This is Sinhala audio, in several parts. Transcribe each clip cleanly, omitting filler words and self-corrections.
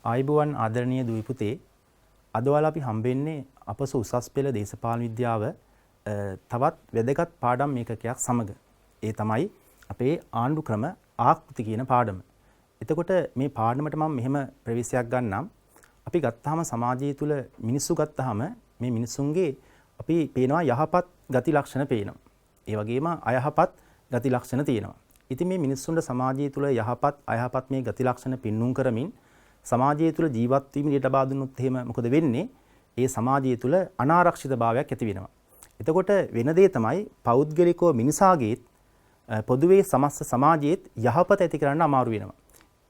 ආයිබෝවන් ආදරණීය දුවේ පුතේ අද ඔයාලා අපි හම්බෙන්නේ අපස උසස් පෙළ දේශපාලන විද්‍යාව තවත් වැදගත් පාඩම් මේකකයක් සමග. ඒ තමයි අපේ ආණ්ඩු ක්‍රම ආකෘති කියන පාඩම. එතකොට මේ පාඩමට මම මෙහෙම ප්‍රවේශයක් ගන්නම්. අපි ගත්තාම සමාජය තුළ මිනිස්සු ගත්තාම මේ මිනිස්සුන්ගේ අපි පේනවා යහපත් ගති ලක්ෂණ පේනවා. ඒ වගේම අයහපත් ගති ලක්ෂණ තියෙනවා. ඉතින් මේ මිනිස්සුන්ට සමාජය තුළ යහපත් අයහපත් මේ ගති ලක්ෂණ පෙන්눔 කරමින් සමාජය තුළ ජීවත් වීමට ලබා දුන්නොත් එහෙම මොකද වෙන්නේ? ඒ සමාජය තුළ අනාරක්ෂිත භාවයක් ඇති වෙනවා. එතකොට වෙන දේ තමයි පෞද්ගලිකව මිනිසාගේත් පොදුවේ සමස්ත සමාජයේත් යහපත ඇති කරන්න අමාරු වෙනවා.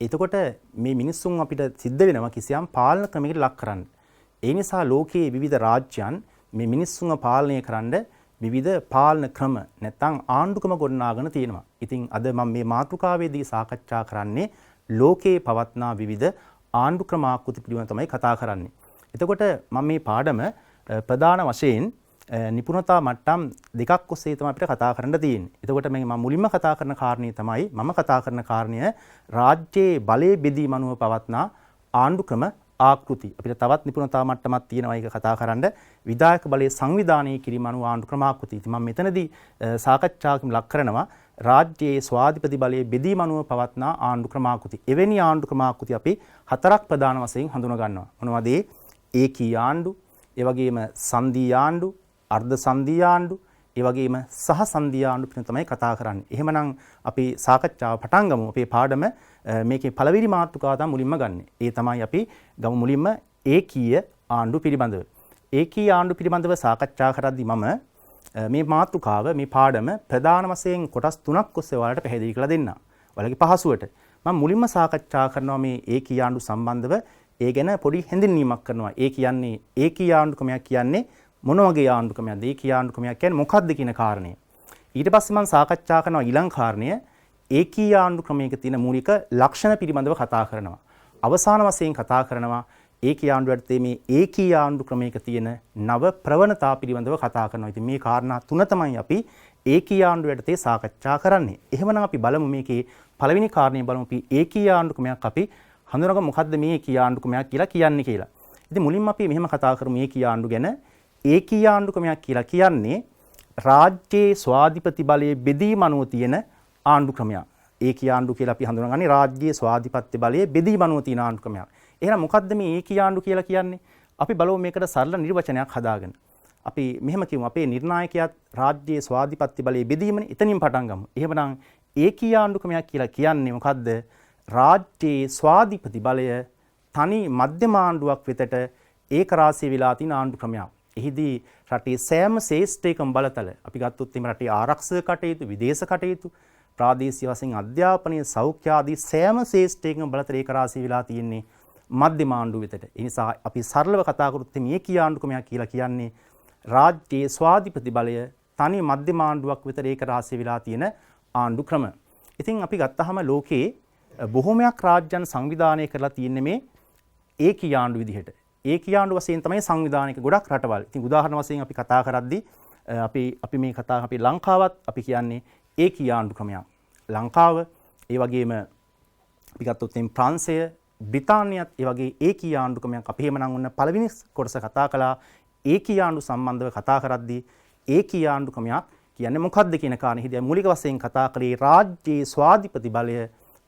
එතකොට මේ මිනිස්සුන් අපිට සිද්ධ වෙනවා කිසියම් පාලන ක්‍රමයකට ලක් කරන්න. ඒ නිසා ලෝකයේ විවිධ රාජ්‍යයන් මේ මිනිස්සුන්ව පාලනය කරන්න විවිධ පාලන ක්‍රම නැත්නම් ආණ්ඩුක්‍රම ගොඩනගාගෙන තියෙනවා. ඉතින් අද මම මේ මාතෘකාවේදී සාකච්ඡා කරන්නේ ලෝකයේ පවත්නා විවිධ ආණ්ඩුක්‍රම ආකෘති පිළිබඳව තමයි කතා කරන්නේ. එතකොට මම මේ පාඩම ප්‍රධාන වශයෙන් නිපුණතා මට්ටම් දෙකක් ඔස්සේ තමයි අපිට කතා කරන්න තියෙන්නේ. එතකොට මම මුලින්ම කතා කරන කාරණේ තමයි රාජ්‍යයේ බලයේ බෙදීම අනුව පවත්නා ආණ්ඩුක්‍රම ආකෘති. අපිට තවත් නිපුණතා මට්ටමක් තියෙනවා ඒක කතා කරන්න. විධායක බලයේ සංවිධානය කිරීම අනුව ආණ්ඩුක්‍රම ආකෘති. ඉතින් මම මෙතනදී සාකච්ඡාවකින් ලක් කරනවා රාජ්‍යයේ ස්වාධිපති බලයේ බෙදීම අනුව පවත්නා ආණ්ඩුක්‍රම ආකෘති. එවැනි ආණ්ඩුක්‍රම ආකෘති අපි හතරක් ප්‍රධාන වශයෙන් හඳුනා ගන්නවා. මොනවද? ඒකී ආණ්ඩු, ඒ වගේම සංධී ආණ්ඩු, අර්ධ සංධී ආණ්ඩු, ඒ වගේම සහ සංධී ආණ්ඩු පිළිබඳව තමයි කතා කරන්නේ. එහෙමනම් අපි සාකච්ඡාව පටන් ගමු. අපේ පාඩම මේකේ පළවෙනි මාතෘකාව තමයි මුලින්ම ගන්නෙ. ඒ තමයි අපි ගමු මුලින්ම ඒකීය ආණ්ඩු පිළිබඳව. ඒකීය ආණ්ඩු පිළිබඳව සාකච්ඡා කරද්දී මම මේ මාතෘකාව මේ පාඩම ප්‍රධාන වශයෙන් කොටස් තුනක් ඔස්සේ ඔයාලට පැහැදිලි කරලා දෙන්නම්. ඔයාලගේ පහසුවට. මම මුලින්ම සාකච්ඡා කරනවා මේ ඒකීය ආණ්ඩු සම්බන්ධව ඒ ගැන පොඩි හැඳින්වීමක් කරනවා. ඒ කියන්නේ ඒකීය ආණ්ඩුක්‍රමයක් කියන්නේ මොන වගේ ආණ්ඩුක්‍රමයක්ද? ඒකීය ආණ්ඩුක්‍රමයක් කියන්නේ මොකක්ද කියන කාරණය. ඊට පස්සේ මම සාකච්ඡා කරනවා ඊළඟ කාරණය ඒකීය ආණ්ඩුක්‍රමයක තියෙන මූලික ලක්ෂණ පිළිබඳව කතා කරනවා. අවසාන වශයෙන් කතා කරනවා ඒකීය ආණ්ඩුවට මේ ඒකීය ආණ්ඩුක්‍රමයක තියෙන නව ප්‍රවණතා පිළිබඳව කතා කරනවා. ඉතින් මේ කාරණා තුන තමයි අපි ඒකීය ආණ්ඩුවට සාකච්ඡා කරන්නේ. එහෙමනම් අපි බලමු මේකේ පළවෙනි කාරණේ බලමු අපි ඒකීය ආණ්ඩුක්‍රමයක් අපි හඳුනගමු මොකද්ද මේ ඒකීය ආණ්ඩුක්‍රමයක් කියලා කියන්නේ කියලා. ඉතින් මුලින්ම අපි මෙහෙම කතා කරමු ඒකීය ආණ්ඩු ගැන. ඒකීය ආණ්ඩුක්‍රමයක් කියලා කියන්නේ රාජ්‍යයේ ස්වාධිපති බලයේ බෙදීම අනුව තියෙන ආණ්ඩුක්‍රමයක්. ඒකීය ආණ්ඩු කියලා අපි හඳුනගන්නේ රාජ්‍යයේ ස්වාධිපත්‍ය බලයේ බෙදීම අනුව තියෙන ආණ්ඩුක්‍රමයක්. එහෙනම් මොකද්ද මේ ඒකීය ආණ්ඩු කියලා කියන්නේ? අපි බලමු මේකට සරල නිර්වචනයක් හදාගෙන. අපි මෙහෙම කියමු අපේ නිර්ණායකයාත් රාජ්‍යයේ ස්වාධිපත්‍ය බලයේ බෙදීමනේ. එතනින් පටන් ගමු. එහෙමනම් ඒකීය ආණ්ඩුක්‍රමයක් කියලා කියන්නේ මොකද්ද? රාජ්‍යයේ ස්වාධිපති බලය තනි මධ්‍යම ආණ්ඩුවක් වෙතට ඒකරාශී වෙලා තියෙන ආණ්ඩුක්‍රමයක්. එහිදී රටේ සෑම ශ්‍රේෂ්ඨයකම බලතල අපි ගත්තොත් එimhe රටේ ආරක්ෂක කටයුතු, විදේශ කටයුතු, ප්‍රාදේශීය වශයෙන් අධ්‍යාපනය, සෞඛ්‍ය ආදී සෑම ශ්‍රේෂ්ඨයකම බලතල ඒකරාශී වෙලා තියෙන්නේ මධ්‍යම ආණ්ඩුව වෙතට. ඒ නිසා අපි සරලව කතා කරොත් මේ ඒකීය ආණ්ඩුක්‍රමයක් කියලා කියන්නේ රාජ්‍යයේ ස්වාධිපති බලය තනි මධ්‍යම ආණ්ඩුවක් වෙතට ඒකරාශී වෙලා තියෙන ආණ්ඩුක්‍රම. ඉතින් අපි ගත්තාම ලෝකේ බොහෝමයක් රාජ්‍යයන් සංවිධානය කරලා තියෙන්නේ මේ ඒකීය ආණ්ඩු විදිහට. ඒකීය ආණ්ඩු වශයෙන් තමයි සංවිධානයක ගොඩක් රටවල්. ඉතින් උදාහරණ වශයෙන් අපි කතා කරද්දී අපි මේ කතා අපි ලංකාවත් අපි කියන්නේ ඒකීය ආණ්ඩු ක්‍රමයක්. ලංකාව ඒ වගේම අපි ගත්තොත් ප්‍රංශය, බ්‍රිතාන්‍යයත් ඒ වගේ ඒකීය ආණ්ඩු ක්‍රමයක්. අපි එහෙමනම් ඔන්න පළවෙනි කොටස කතා කළා ඒකීය ආණ්ඩු සම්බන්ධව කතා කරද්දී ඒකීය ආණ්ඩු ක්‍රමයක් කියන්නේ මොකක්ද කියන කාරණේදී මූලික වශයෙන් කතා කරේ රාජ්‍යයේ ස්වාධිපති බලය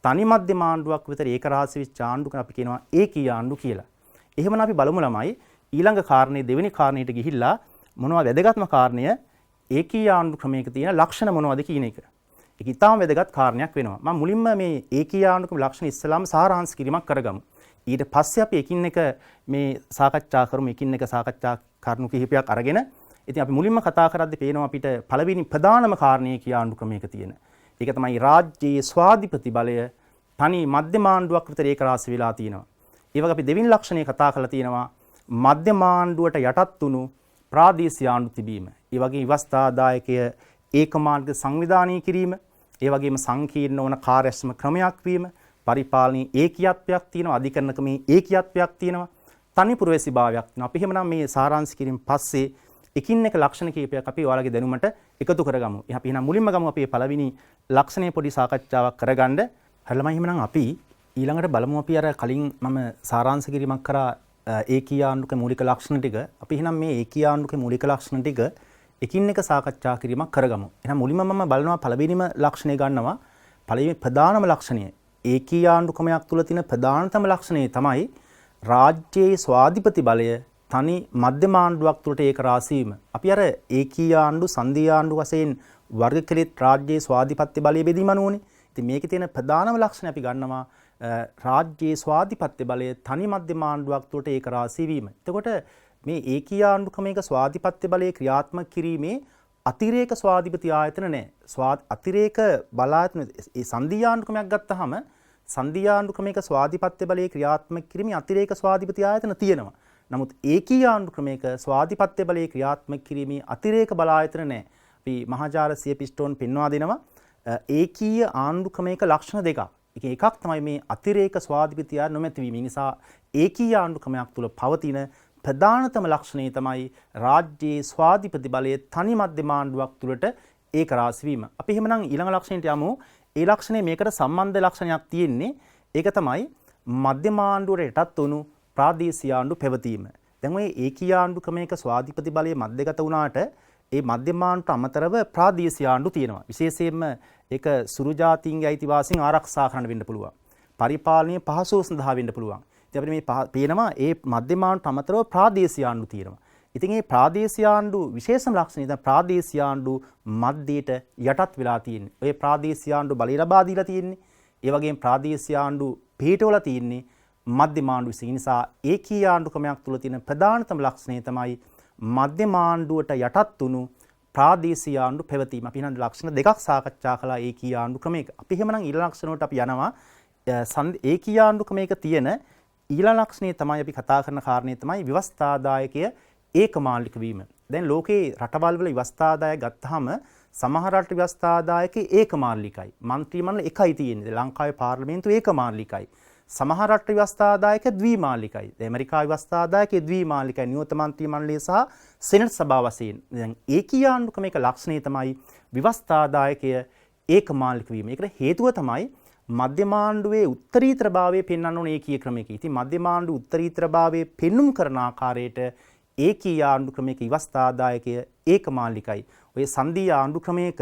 තනි මධ්‍යම ආණ්ඩුවක් විතර ඒකරාශී වෙච්ච ආණ්ඩුවක අපි කියනවා ඒකීය ආණ්ඩු කියලා. එහෙමනම් අපි බලමු ළමයි ඊළඟ කාරණේ දෙවෙනි කාරණේට ගිහිල්ලා මොනවද වැදගත්ම කාරණය ඒකීය ආණ්ඩු ක්‍රමයක තියෙන ලක්ෂණ මොනවද කියන එක. ඒක ඉතාම වැදගත් කාරණයක් වෙනවා. මම මුලින්ම මේ ඒකීය ආණ්ඩු ක්‍රම ලක්ෂණ ඉස්සලාම සාරාංශ කිරීමක් කරගමු. ඊට පස්සේ අපි එකින් එක මේ සාකච්ඡා කරමු. එකින් එක සාකච්ඡා කරුණු කිහිපයක් අරගෙන ඉතින් අපි මුලින්ම කතා කරද්දී පේනවා අපිට පළවෙනි ප්‍රධානම කාරණේ ඒකීය ආණ්ඩු ක්‍රමයක තියෙන. ඒක තමයි රාජ්‍යයේ ස්වාධිපති බලය තනි මධ්‍යම ආණ්ඩුවක් විතර ඒකරාශී වෙලා තියෙනවා. ඒ වගේ අපි දෙවෙනි ලක්ෂණය කතා කරලා තියෙනවා මධ්‍යම ආණ්ඩුවට යටත් වුණු ප්‍රාදේශීය ආණ්ඩු තිබීම. ඒ වගේ ව්‍යවස්ථාදායකය ඒකමාර්ග සංවිධානය කිරීම, ඒ වගේම සංකීර්ණ වන කාර්යක්ෂම ක්‍රමයක් වීම, පරිපාලනයේ ඒකීයත්වයක් තියෙනවා, අධිකරණකමේ ඒකීයත්වයක් තියෙනවා, තනි පුරවැසිභාවයක් තියෙනවා. අපි එහෙමනම් මේ සාරාංශ කිරීම පස්සේ එකින් එක ලක්ෂණ කීපයක් අපි ඔයාලගේ දැනුමට එකතු කරගමු. අපි එහෙනම් මුලින්ම ගමු අපි පළවෙනි ලක්ෂණය පොඩි සාකච්ඡාවක් කරගන්න. හරියම එහෙනම් අපි ඊළඟට බලමු අපි අර කලින් මම සාරාංශ කිරීමක් කරා ඒකීය ආණ්ඩුක මූලික ලක්ෂණ ටික. අපි එහෙනම් මේ ඒකීය ආණ්ඩුක මූලික ලක්ෂණ ටික එකින් එක සාකච්ඡා කිරීමක් කරගමු. එහෙනම් මුලින්ම මම බලනවා පළවෙනිම ලක්ෂණය ගන්නවා. පළවෙනි ප්‍රධානම ලක්ෂණය ඒකීය ආණ්ඩුක්‍රමයක් තුල තියෙන ප්‍රධානතම ලක්ෂණය තමයි රාජ්‍යයේ ස්වාධිපති බලය තනි මධ්‍යම ආණ්ඩුවක් තුළට ඒක රාශී වීම. අපි අර ඒකීය ආණ්ඩු සංධීය ආණ්ඩු වශයෙන් වර්ග කළෙත් රාජ්‍යයේ ස්වාධිපත්‍ය බලය බෙදීම අනුවනේ. ඉතින් මේකේ තියෙන ප්‍රධානම ලක්ෂණය අපි ගන්නවා රාජ්‍යයේ ස්වාධිපත්‍ය බලය තනි මධ්‍යම ආණ්ඩුවක් තුළට ඒක රාශී වීම. එතකොට මේ ඒකීය ආණ්ඩුක්‍රමයක ස්වාධිපත්‍ය බලය ක්‍රියාත්මක කිරීමේ අතිරේක ස්වාධිපති ආයතන නැහැ. අතිරේක බලායතන ඒ සංධීය ආණ්ඩුක්‍රමයක් ගත්තාම සංධීය ආණ්ඩුක්‍රමයක ස්වාධිපත්‍ය බලය ක්‍රියාත්මක කිරීමේ අතිරේක ස්වාධිපති ආයතන තියෙනවා. නමුත් ඒකීය ආණ්ඩුක්‍රමයක ස්වාධිපත්‍ය බලය ක්‍රියාත්මක කිරීමේ අතිරේක බලායතන නැහැ. අපි මහාචාර්ය සියපිස්ටෝන් පෙන්වා දෙනවා ඒකීය ආණ්ඩුක්‍රමයක ලක්ෂණ දෙකක්. එකක් තමයි මේ අතිරේක ස්වාධිපතිය නොමැතිවීම. ඒ නිසා ඒකීය ආණ්ඩුක්‍රමයක් තුළ පවතින ප්‍රධානතම ලක්ෂණය තමයි රාජ්‍යයේ ස්වාධිපති බලය තනි මධ්‍යම ආණ්ඩුවක් තුළට ඒක රාශී වීම. අපි එහෙමනම් ඊළඟ ලක්ෂණයට යමු. ඒ ලක්ෂණය මේකට සම්බන්ධ ලක්ෂණයක් තියෙන්නේ. ඒක තමයි මධ්‍යම ආණ්ඩුවට යටත් වුණු ප්‍රාදේශීය ආණ්ඩු පැවතීම. දැන් ඔය ඒකීය ආණ්ඩුක්‍රමයක ස්වාධිපති බලය මධ්‍යගත වුණාට ඒ මධ්‍යම ආණ්ඩුවට අමතරව ප්‍රාදේශීය ආණ්ඩු තියෙනවා. විශේෂයෙන්ම ඒක සුරු ජාතීන්ගේ අයිතිවාසීන් ආරක්ෂා කරන්න වෙන්න පුළුවන්. පරිපාලනීය පහසුව සඳහා වෙන්න පුළුවන්. ඉතින් අපිට මේ පේනවා ඒ මධ්‍යම ආණ්ඩුවට අමතරව ප්‍රාදේශීය ආණ්ඩු තියෙනවා. ඉතින් මේ ප්‍රාදේශීය ආණ්ඩු විශේෂම ලක්ෂණය තමයි ප්‍රාදේශීය ආණ්ඩු මධ්‍යයට යටත් වෙලා තියෙන්නේ. ඔය ප්‍රාදේශීය ආණ්ඩු බලය ලබා දීලා තියෙන්නේ. ඒ වගේම ප්‍රාදේශීය ආණ්ඩු පිටවල තියෙන්නේ මධ්‍යම ආණ්ඩු විසින්. නිසා ඒකීය ආණ්ඩුක්‍රමයක් තුළ තියෙන ප්‍රධානතම ලක්ෂණය තමයි මධ්‍යම ආණ්ඩුවට යටත් වුණු ප්‍රාදේශීය ආණ්ඩු පැවතීම. අපි එහෙනම් ලක්ෂණ දෙකක් සාකච්ඡා කළා ඒකීය ආණ්ඩුක්‍රමයක. අපි එහෙමනම් ඊළඟ ලක්ෂණ වලට අපි යනවා. ඒකීය ආණ්ඩුක්‍රමයක තියෙන ඊළඟ ලක්ෂණය තමයි අපි කතා කරන කාරණේ තමයි ව්‍යවස්ථාදායකය ඒකමාලික වීම. දැන් ලෝකේ රටවල් වල ව්‍යවස්ථාදායක ගත්තාම සමහර රට ව්‍යවස්ථාදායකේ ඒකමාලිකයි. මන්ත්‍රී මණ්ඩල එකයි තියෙන්නේ. ලංකාවේ පාර්ලිමේන්තුව ඒකමාලිකයි. සමහර රට ව්‍යවස්ථාදායක ද්විමාලිකයි. ඇමරිකාවේ ව්‍යවස්ථාදායකේ ද්විමාලිකයි. නියෝත මන්ත්‍රී මණ්ඩලය සහ සෙනට් සභාව වශයෙන්. දැන් ඒකීය ආණ්ඩුක්‍රමයක ලක්ෂණය තමයි ව්‍යවස්ථාදායකය ඒකමාලික වීම. ඒකට හේතුව තමයි මධ්‍යම ආණ්ඩුවේ උත්තරීතරභාවය පෙන්වන්න ඕන ඒකීය ක්‍රමයක. ඉතින් මධ්‍යම ආණ්ඩුව උත්තරීතරභාවය පෙන්눔 කරන ආකාරයට ඒකීය ආණ්ඩුක්‍රමයක ව්‍යවස්ථාදායකය ඒකමාලිකයි. ඔය සංධීය ආණ්ඩුක්‍රමයක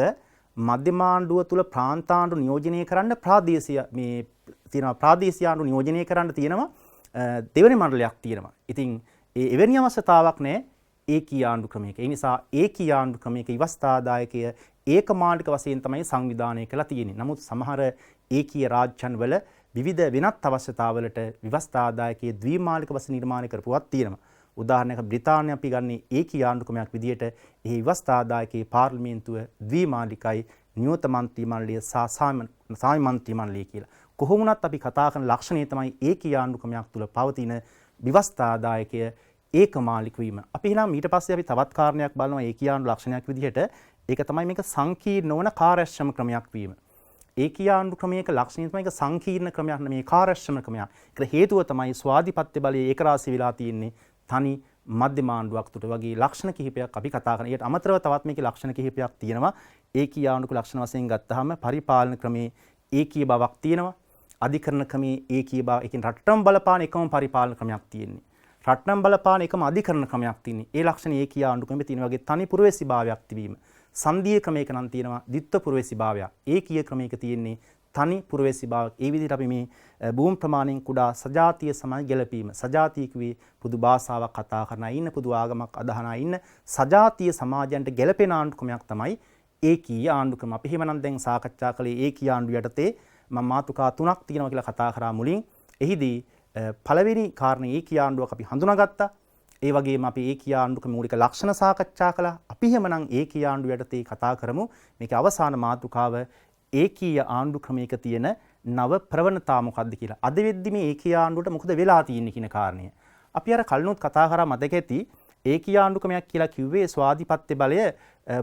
මධ්‍යම ආණ්ඩුව තුල ප්‍රාන්ත ආණ්ඩු නියෝජනය කරන්න ප්‍රාදේශීය මේ තියෙනවා ප්‍රාදේශීය ආණ්ඩු නියෝජනය කරන්න තියෙනවා දෙවෙනි මණ්ඩලයක් තියෙනවා. ඉතින් ඒ එවැනි අවශ්‍යතාවක් නැහැ ඒකීය ආණ්ඩුක්‍රමයක. ඒ නිසා ඒකීය ආණ්ඩුක්‍රමයක ව්‍යවස්ථාදායකය ඒකමාලික වශයෙන් තමයි සංවිධානය කරලා තියෙන්නේ. නමුත් සමහර ඒකීය රාජ්‍යයන් වල විවිධ වෙනත් අවශ්‍යතාවලට ව්‍යවස්ථාදායකයේ ද්විමාලික වශයෙන් නිර්මාණය කරපුවක් තියෙනවා. උදාහරණයක් බ්‍රිතාන්‍ය අපි ගන්නේ ඒකීය ආණ්ඩුක්‍රමයක් විදිහට එහි ව්‍යවස්ථාදායකයේ පාර්ලිමේන්තුව ද්විමාලිකයි නියෝත මන්ත්‍රී මණ්ඩලය සහ සාමි මන්ත්‍රී මණ්ඩලය කියලා. කොහොම වුණත් අපි කතා කරන ලක්ෂණය තමයි ඒකීය ආණ්ඩුක්‍රමයක් තුල පවතින ව්‍යවස්ථාදායකය ඒකමාලික වීම. අපි එහෙනම් ඊට පස්සේ අපි තවත් කාරණයක් බලනවා ඒකීය ආණ්ඩු ලක්ෂණයක් විදිහට. ඒක තමයි මේක සංකීර්ණ නොවන කාර්යක්ෂම ක්‍රමයක් වීම. ඒකීය ආණ්ඩුක්‍රමයක ලක්ෂණය තමයි ඒක සංකීර්ණ ක්‍රමයක් නෙමේ කාර්යක්ෂම ක්‍රමයක්. ඒකට හේතුව තමයි ස්වාධිපත්‍ය බලය ඒකරාශී වෙලා තියෙන්නේ තනි මධ්‍යම ආණ්ඩුවක් තුට වගේ ලක්ෂණ කිහිපයක් අපි කතා කරනවා. ඊට අමතරව තවත් මේකේ ලක්ෂණ කිහිපයක් තියෙනවා. ඒකීය ආණ්ඩුක ලක්ෂණ වශයෙන් ගත්තාම පරිපාලන ක්‍රමේ ඒකීය බවක් තියෙනවා. අධිකරණ ක්‍රමේ ඒකීය බව. ඒ කියන්නේ රටටම බලපාන එකම පරිපාලන ක්‍රමයක් තියෙන්නේ. රටටම බලපාන එකම අධිකරණ ක්‍රමයක් තියෙන්නේ. ඒ ලක්ෂණ ඒකීය ආණ්ඩුකමේ තියෙන වගේ තනි පුරවැසි භාවයක් තිබීම. සංධීය ක්‍රමයක නම් තියෙනවා ද්විත්ව පුරවැසි භාවයක්. ඒකීය ක්‍රමයක තියෙන්නේ තනි පුරවැසි භාවයක්. ඒ විදිහට අපි මේ භූමි ප්‍රමාණයෙන් කුඩා සජාතීය සමාජ ගැලපීම. සජාතීය කිව්වේ පොදු භාෂාවක් කතා කරන අය ඉන්න, පොදු ආගමක් අදහන අය ඉන්න සජාතීය සමාජයන්ට ගැලපෙන ආණ්ඩුක්‍රමයක් තමයි ඒකීය ආණ්ඩුක්‍රම. අපි එහෙමනම් දැන් සාකච්ඡා කළේ ඒකීය ආණ්ඩු යටතේ මම මාතෘකා තුනක් තියෙනවා කියලා කතා කරා මුලින්. එහිදී පළවෙනි කාරණේ ඒකීය ආණ්ඩුවක් අපි හඳුනාගත්තා. ඒ වගේම අපි ඒකීය ආණ්ඩුක මූලික ලක්ෂණ සාකච්ඡා කළා. අපි එහෙමනම් ඒකීය ආණ්ඩු යටතේ කතා කරමු. මේකේ අවසාන මාතෘකාව ඒකීය ආණ්ඩු ක්‍රමයක තියෙන නව ප්‍රවණතා මොකක්ද කියලා. අද වෙද්දි මේ ඒකීය ආණ්ඩුවට මොකද වෙලා තියෙන්නේ කියන කාරණය. අපි අර කලිනුත් කතා කරා මතක ඇති ඒකීය ආණ්ඩු ක්‍රමයක් කියලා කිව්වේ ස්වාධිපත්‍ය බලය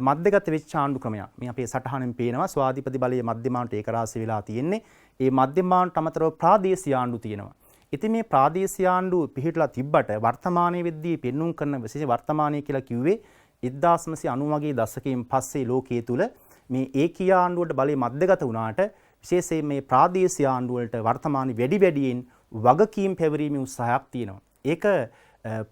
මධ්‍යගත වෙච්ච ආණ්ඩු ක්‍රමයක්. මේ අපේ සටහනෙන් පේනවා ස්වාධිපති බලය මධ්‍යමාන්ට ඒකරාශී වෙලා තියෙන්නේ. ඒ මධ්‍යමාන්ට අමතරව ප්‍රාදේශීය ආණ්ඩු තියෙනවා. ඉතින් මේ ප්‍රාදේශීය ආණ්ඩු පිහිටලා තිබ්බට වර්තමානයේ වෙද්දී පෙන්눔 කරන විශේෂ වර්තමානයේ කියලා කිව්වේ 1990 වගේ දශකයෙන් පස්සේ ලෝකයේ තුල මේ ඒකීය ආණ්ඩුවට බලය මධ්‍යගත වුණාට විශේෂයෙන් මේ ප්‍රාදේශීය ආණ්ඩු වලට වර්තමානයේ වැඩියෙන් වගකීම් පැවරීමේ උත්සාහයක් තියෙනවා. ඒක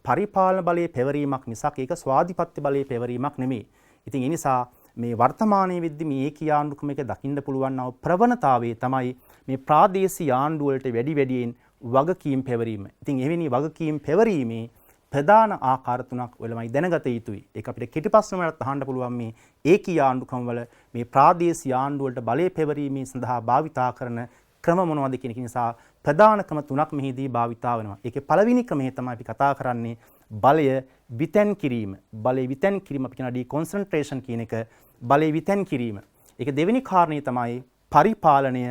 පරිපාලන බලයේ පැවරීමක් මිසක් ඒක ස්වාධිපත්‍ය බලයේ පැවරීමක් නෙමෙයි. ඉතින් ඒ නිසා මේ වර්තමානයේ වෙද්දී මේ ඒකීය ආණ්ඩු ක්‍රමයක දකින්න පුළුවන් නව ප්‍රවණතාවයේ තමයි මේ ප්‍රාදේශීය ආණ්ඩු වලට වැඩියෙන් වගකීම් පැවරීම. ඉතින් එවැනි වගකීම් පැවරීමේ ප්‍රධාන ආකාර තුනක් ඔයලමයි දැනගත යුතුයි. ඒක අපිට කෙටි ප්‍රශ්නවලට අහන්න පුළුවන් මේ ඒකීය ආණ්ඩු ක්‍රමවල මේ ප්‍රාදේශීය ආණ්ඩු වලට බලය පැවරීමේ සඳහා භාවිතා කරන ක්‍රම මොනවද කියන නිසා ප්‍රධාන ක්‍රම තුනක් මෙහිදී භාවිතා වෙනවා. ඒකේ පළවෙනි ක්‍රමය තමයි අපි කතා කරන්නේ බලය විතැන් කිරීම. බලය විතැන් කිරීම අපි කියන ඩිකොන්සන්ට්‍රේෂන් කියන එක බලය විතැන් කිරීම. ඒක දෙවෙනි කාරණේ තමයි පරිපාලනය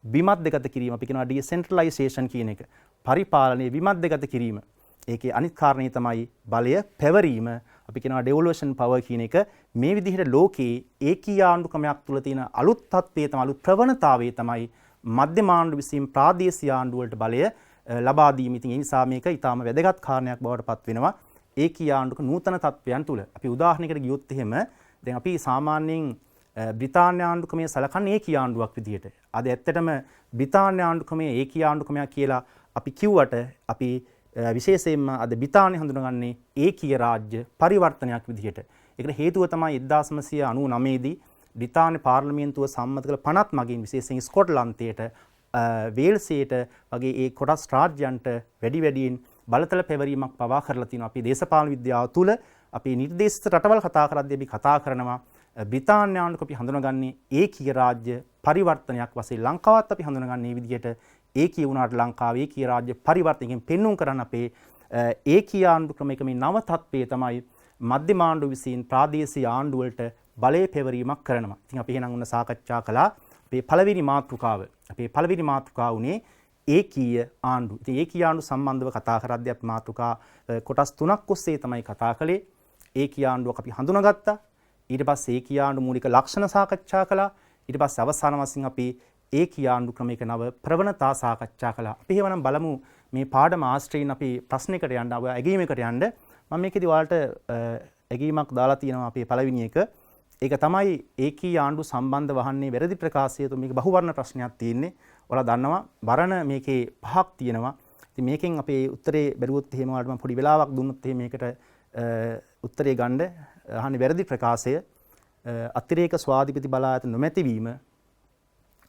විමධ්‍යගත කිරීම. අපි කියනවා ඩිසෙන්ට්‍රලයිසේෂන් කියන එක. පරිපාලනය විමධ්‍යගත කිරීම. ඒකේ අනිත් කාරණේ තමයි බලය පැවරීම. අපි කියනවා ඩෙවොලුෂන් පවර් කියන එක. මේ විදිහට ලෝකයේ ඒකීය ආණ්ඩු ක්‍රමයක් තුල තියෙන අලුත් තත්ත්වයේ තමයි අලුත් ප්‍රවණතාවයේ තමයි මධ්‍යම ආණ්ඩු විසින් ප්‍රාදේශීය ආණ්ඩු වලට බලය ලබා දීම. ඉතින් ඒ නිසා මේක ඊටාම වැදගත් කාරණයක් බවට පත් වෙනවා ඒකීය ආණ්ඩුක නූතන තත්ත්වයන් තුල. අපි උදාහරණයකට ගියොත් එහෙම දැන් අපි සාමාන්‍යයෙන් බ්‍රිතාන්‍ය ආණ්ඩු ක්‍රමය සලකන්නේ ඒකීය ආණ්ඩුවක් විදිහට. අද ඇත්තටම බ්‍රිතාන්‍ය ආණ්ඩු ක්‍රමය ඒකීය ආණ්ඩු ක්‍රමයක් කියලා අපි කිව්වට අපි විශේෂයෙන්ම අද බ්‍රිතාන්‍ය හඳුනගන්නේ ඒකීය රාජ්‍ය පරිවර්තනයක් විදිහට. ඒකට හේතුව තමයි 1999 දී බ්‍රිතාන්‍ය පාර්ලිමේන්තුව සම්මත කළ පනත් මගින් විශේෂයෙන් ස්කොට්ලන්තයට වේල්සයට වගේ ඒ කොටස් රාජ්‍යයන්ට වැඩියෙන් බලතල පැවරීමක් පවා කරලා තිනවා. අපි දේශපාලන විද්‍යාව තුළ අපි නිර්දේශිත රටවල් කතා කරද්දී අපි කතා කරනවා බ්‍රිතාන්‍ය ආණ්ඩුව අපි හඳුනගන්නේ ඒකීය රාජ්‍ය පරිවර්තනයක් වශයෙන්. ලංකාවත් අපි හඳුනගන්නේ මේ විදිහට ඒකීය වුණාට ලංකාවේ ඒකීය රාජ්‍ය පරිවර්තනයෙන් පෙන්වුම් කරන්න අපේ ඒකීය ආණ්ඩු ක්‍රමයක මේ නව තත්ත්වය තමයි මධ්‍යම ආණ්ඩුව විසින් ප්‍රාදේශීය ආණ්ඩු වලට බලය පැවරීමක් කරනවා. ඉතින් අපි එහෙනම් උන්න සාකච්ඡා කළා අපේ පළවෙනි මාතෘකාව. අපේ පළවෙනි මාතෘකාව උනේ ඒකීය ආණ්ඩු. ඉතින් ඒකීය ආණ්ඩු සම්බන්ධව කතා කරද්දී අපි මාතෘකා කොටස් තුනක් ඔස්සේ තමයි කතා කළේ. ඒකීය ආණ්ඩුවක් අපි හඳුනාගත්තා. ඊට පස්සේ ඒකීය ආණ්ඩු මූලික ලක්ෂණ සාකච්ඡා කළා. ඊට පස්සේ අවසාන වශයෙන් අපි ඒකීය ආණ්ඩු ක්‍රමයක නව ප්‍රවණතා සාකච්ඡා කළා. අපි එහෙමනම් බලමු මේ පාඩම ආශ්‍රයෙන් අපි ප්‍රශ්නයකට යන්න, ඇගීමකට යන්න. මම මේකෙදි ඔයාලට ඇගීමක් දාලා තියෙනවා අපේ පළවෙනි එක. ඒක තමයි ඒකීය ආණ්ඩු සම්බන්ධ වහන්නේ වැරදි ප්‍රකාශය. මේක බහුවර්ණ ප්‍රශ්නයක් තියෙන්නේ. ඔයාලා දන්නවා වර්ණ මේකේ පහක් තියෙනවා. ඉතින් මේකෙන් අපේ උත්තරේ බැලුවොත් එහෙම ඔයාලට මම පොඩි වෙලාවක් දුන්නොත් එහෙම මේකට උත්තරේ ගන්න අහන්නේ වැරදි ප්‍රකාශය අතිරේක ස්වාධිපති බලායතන නොමැතිවීම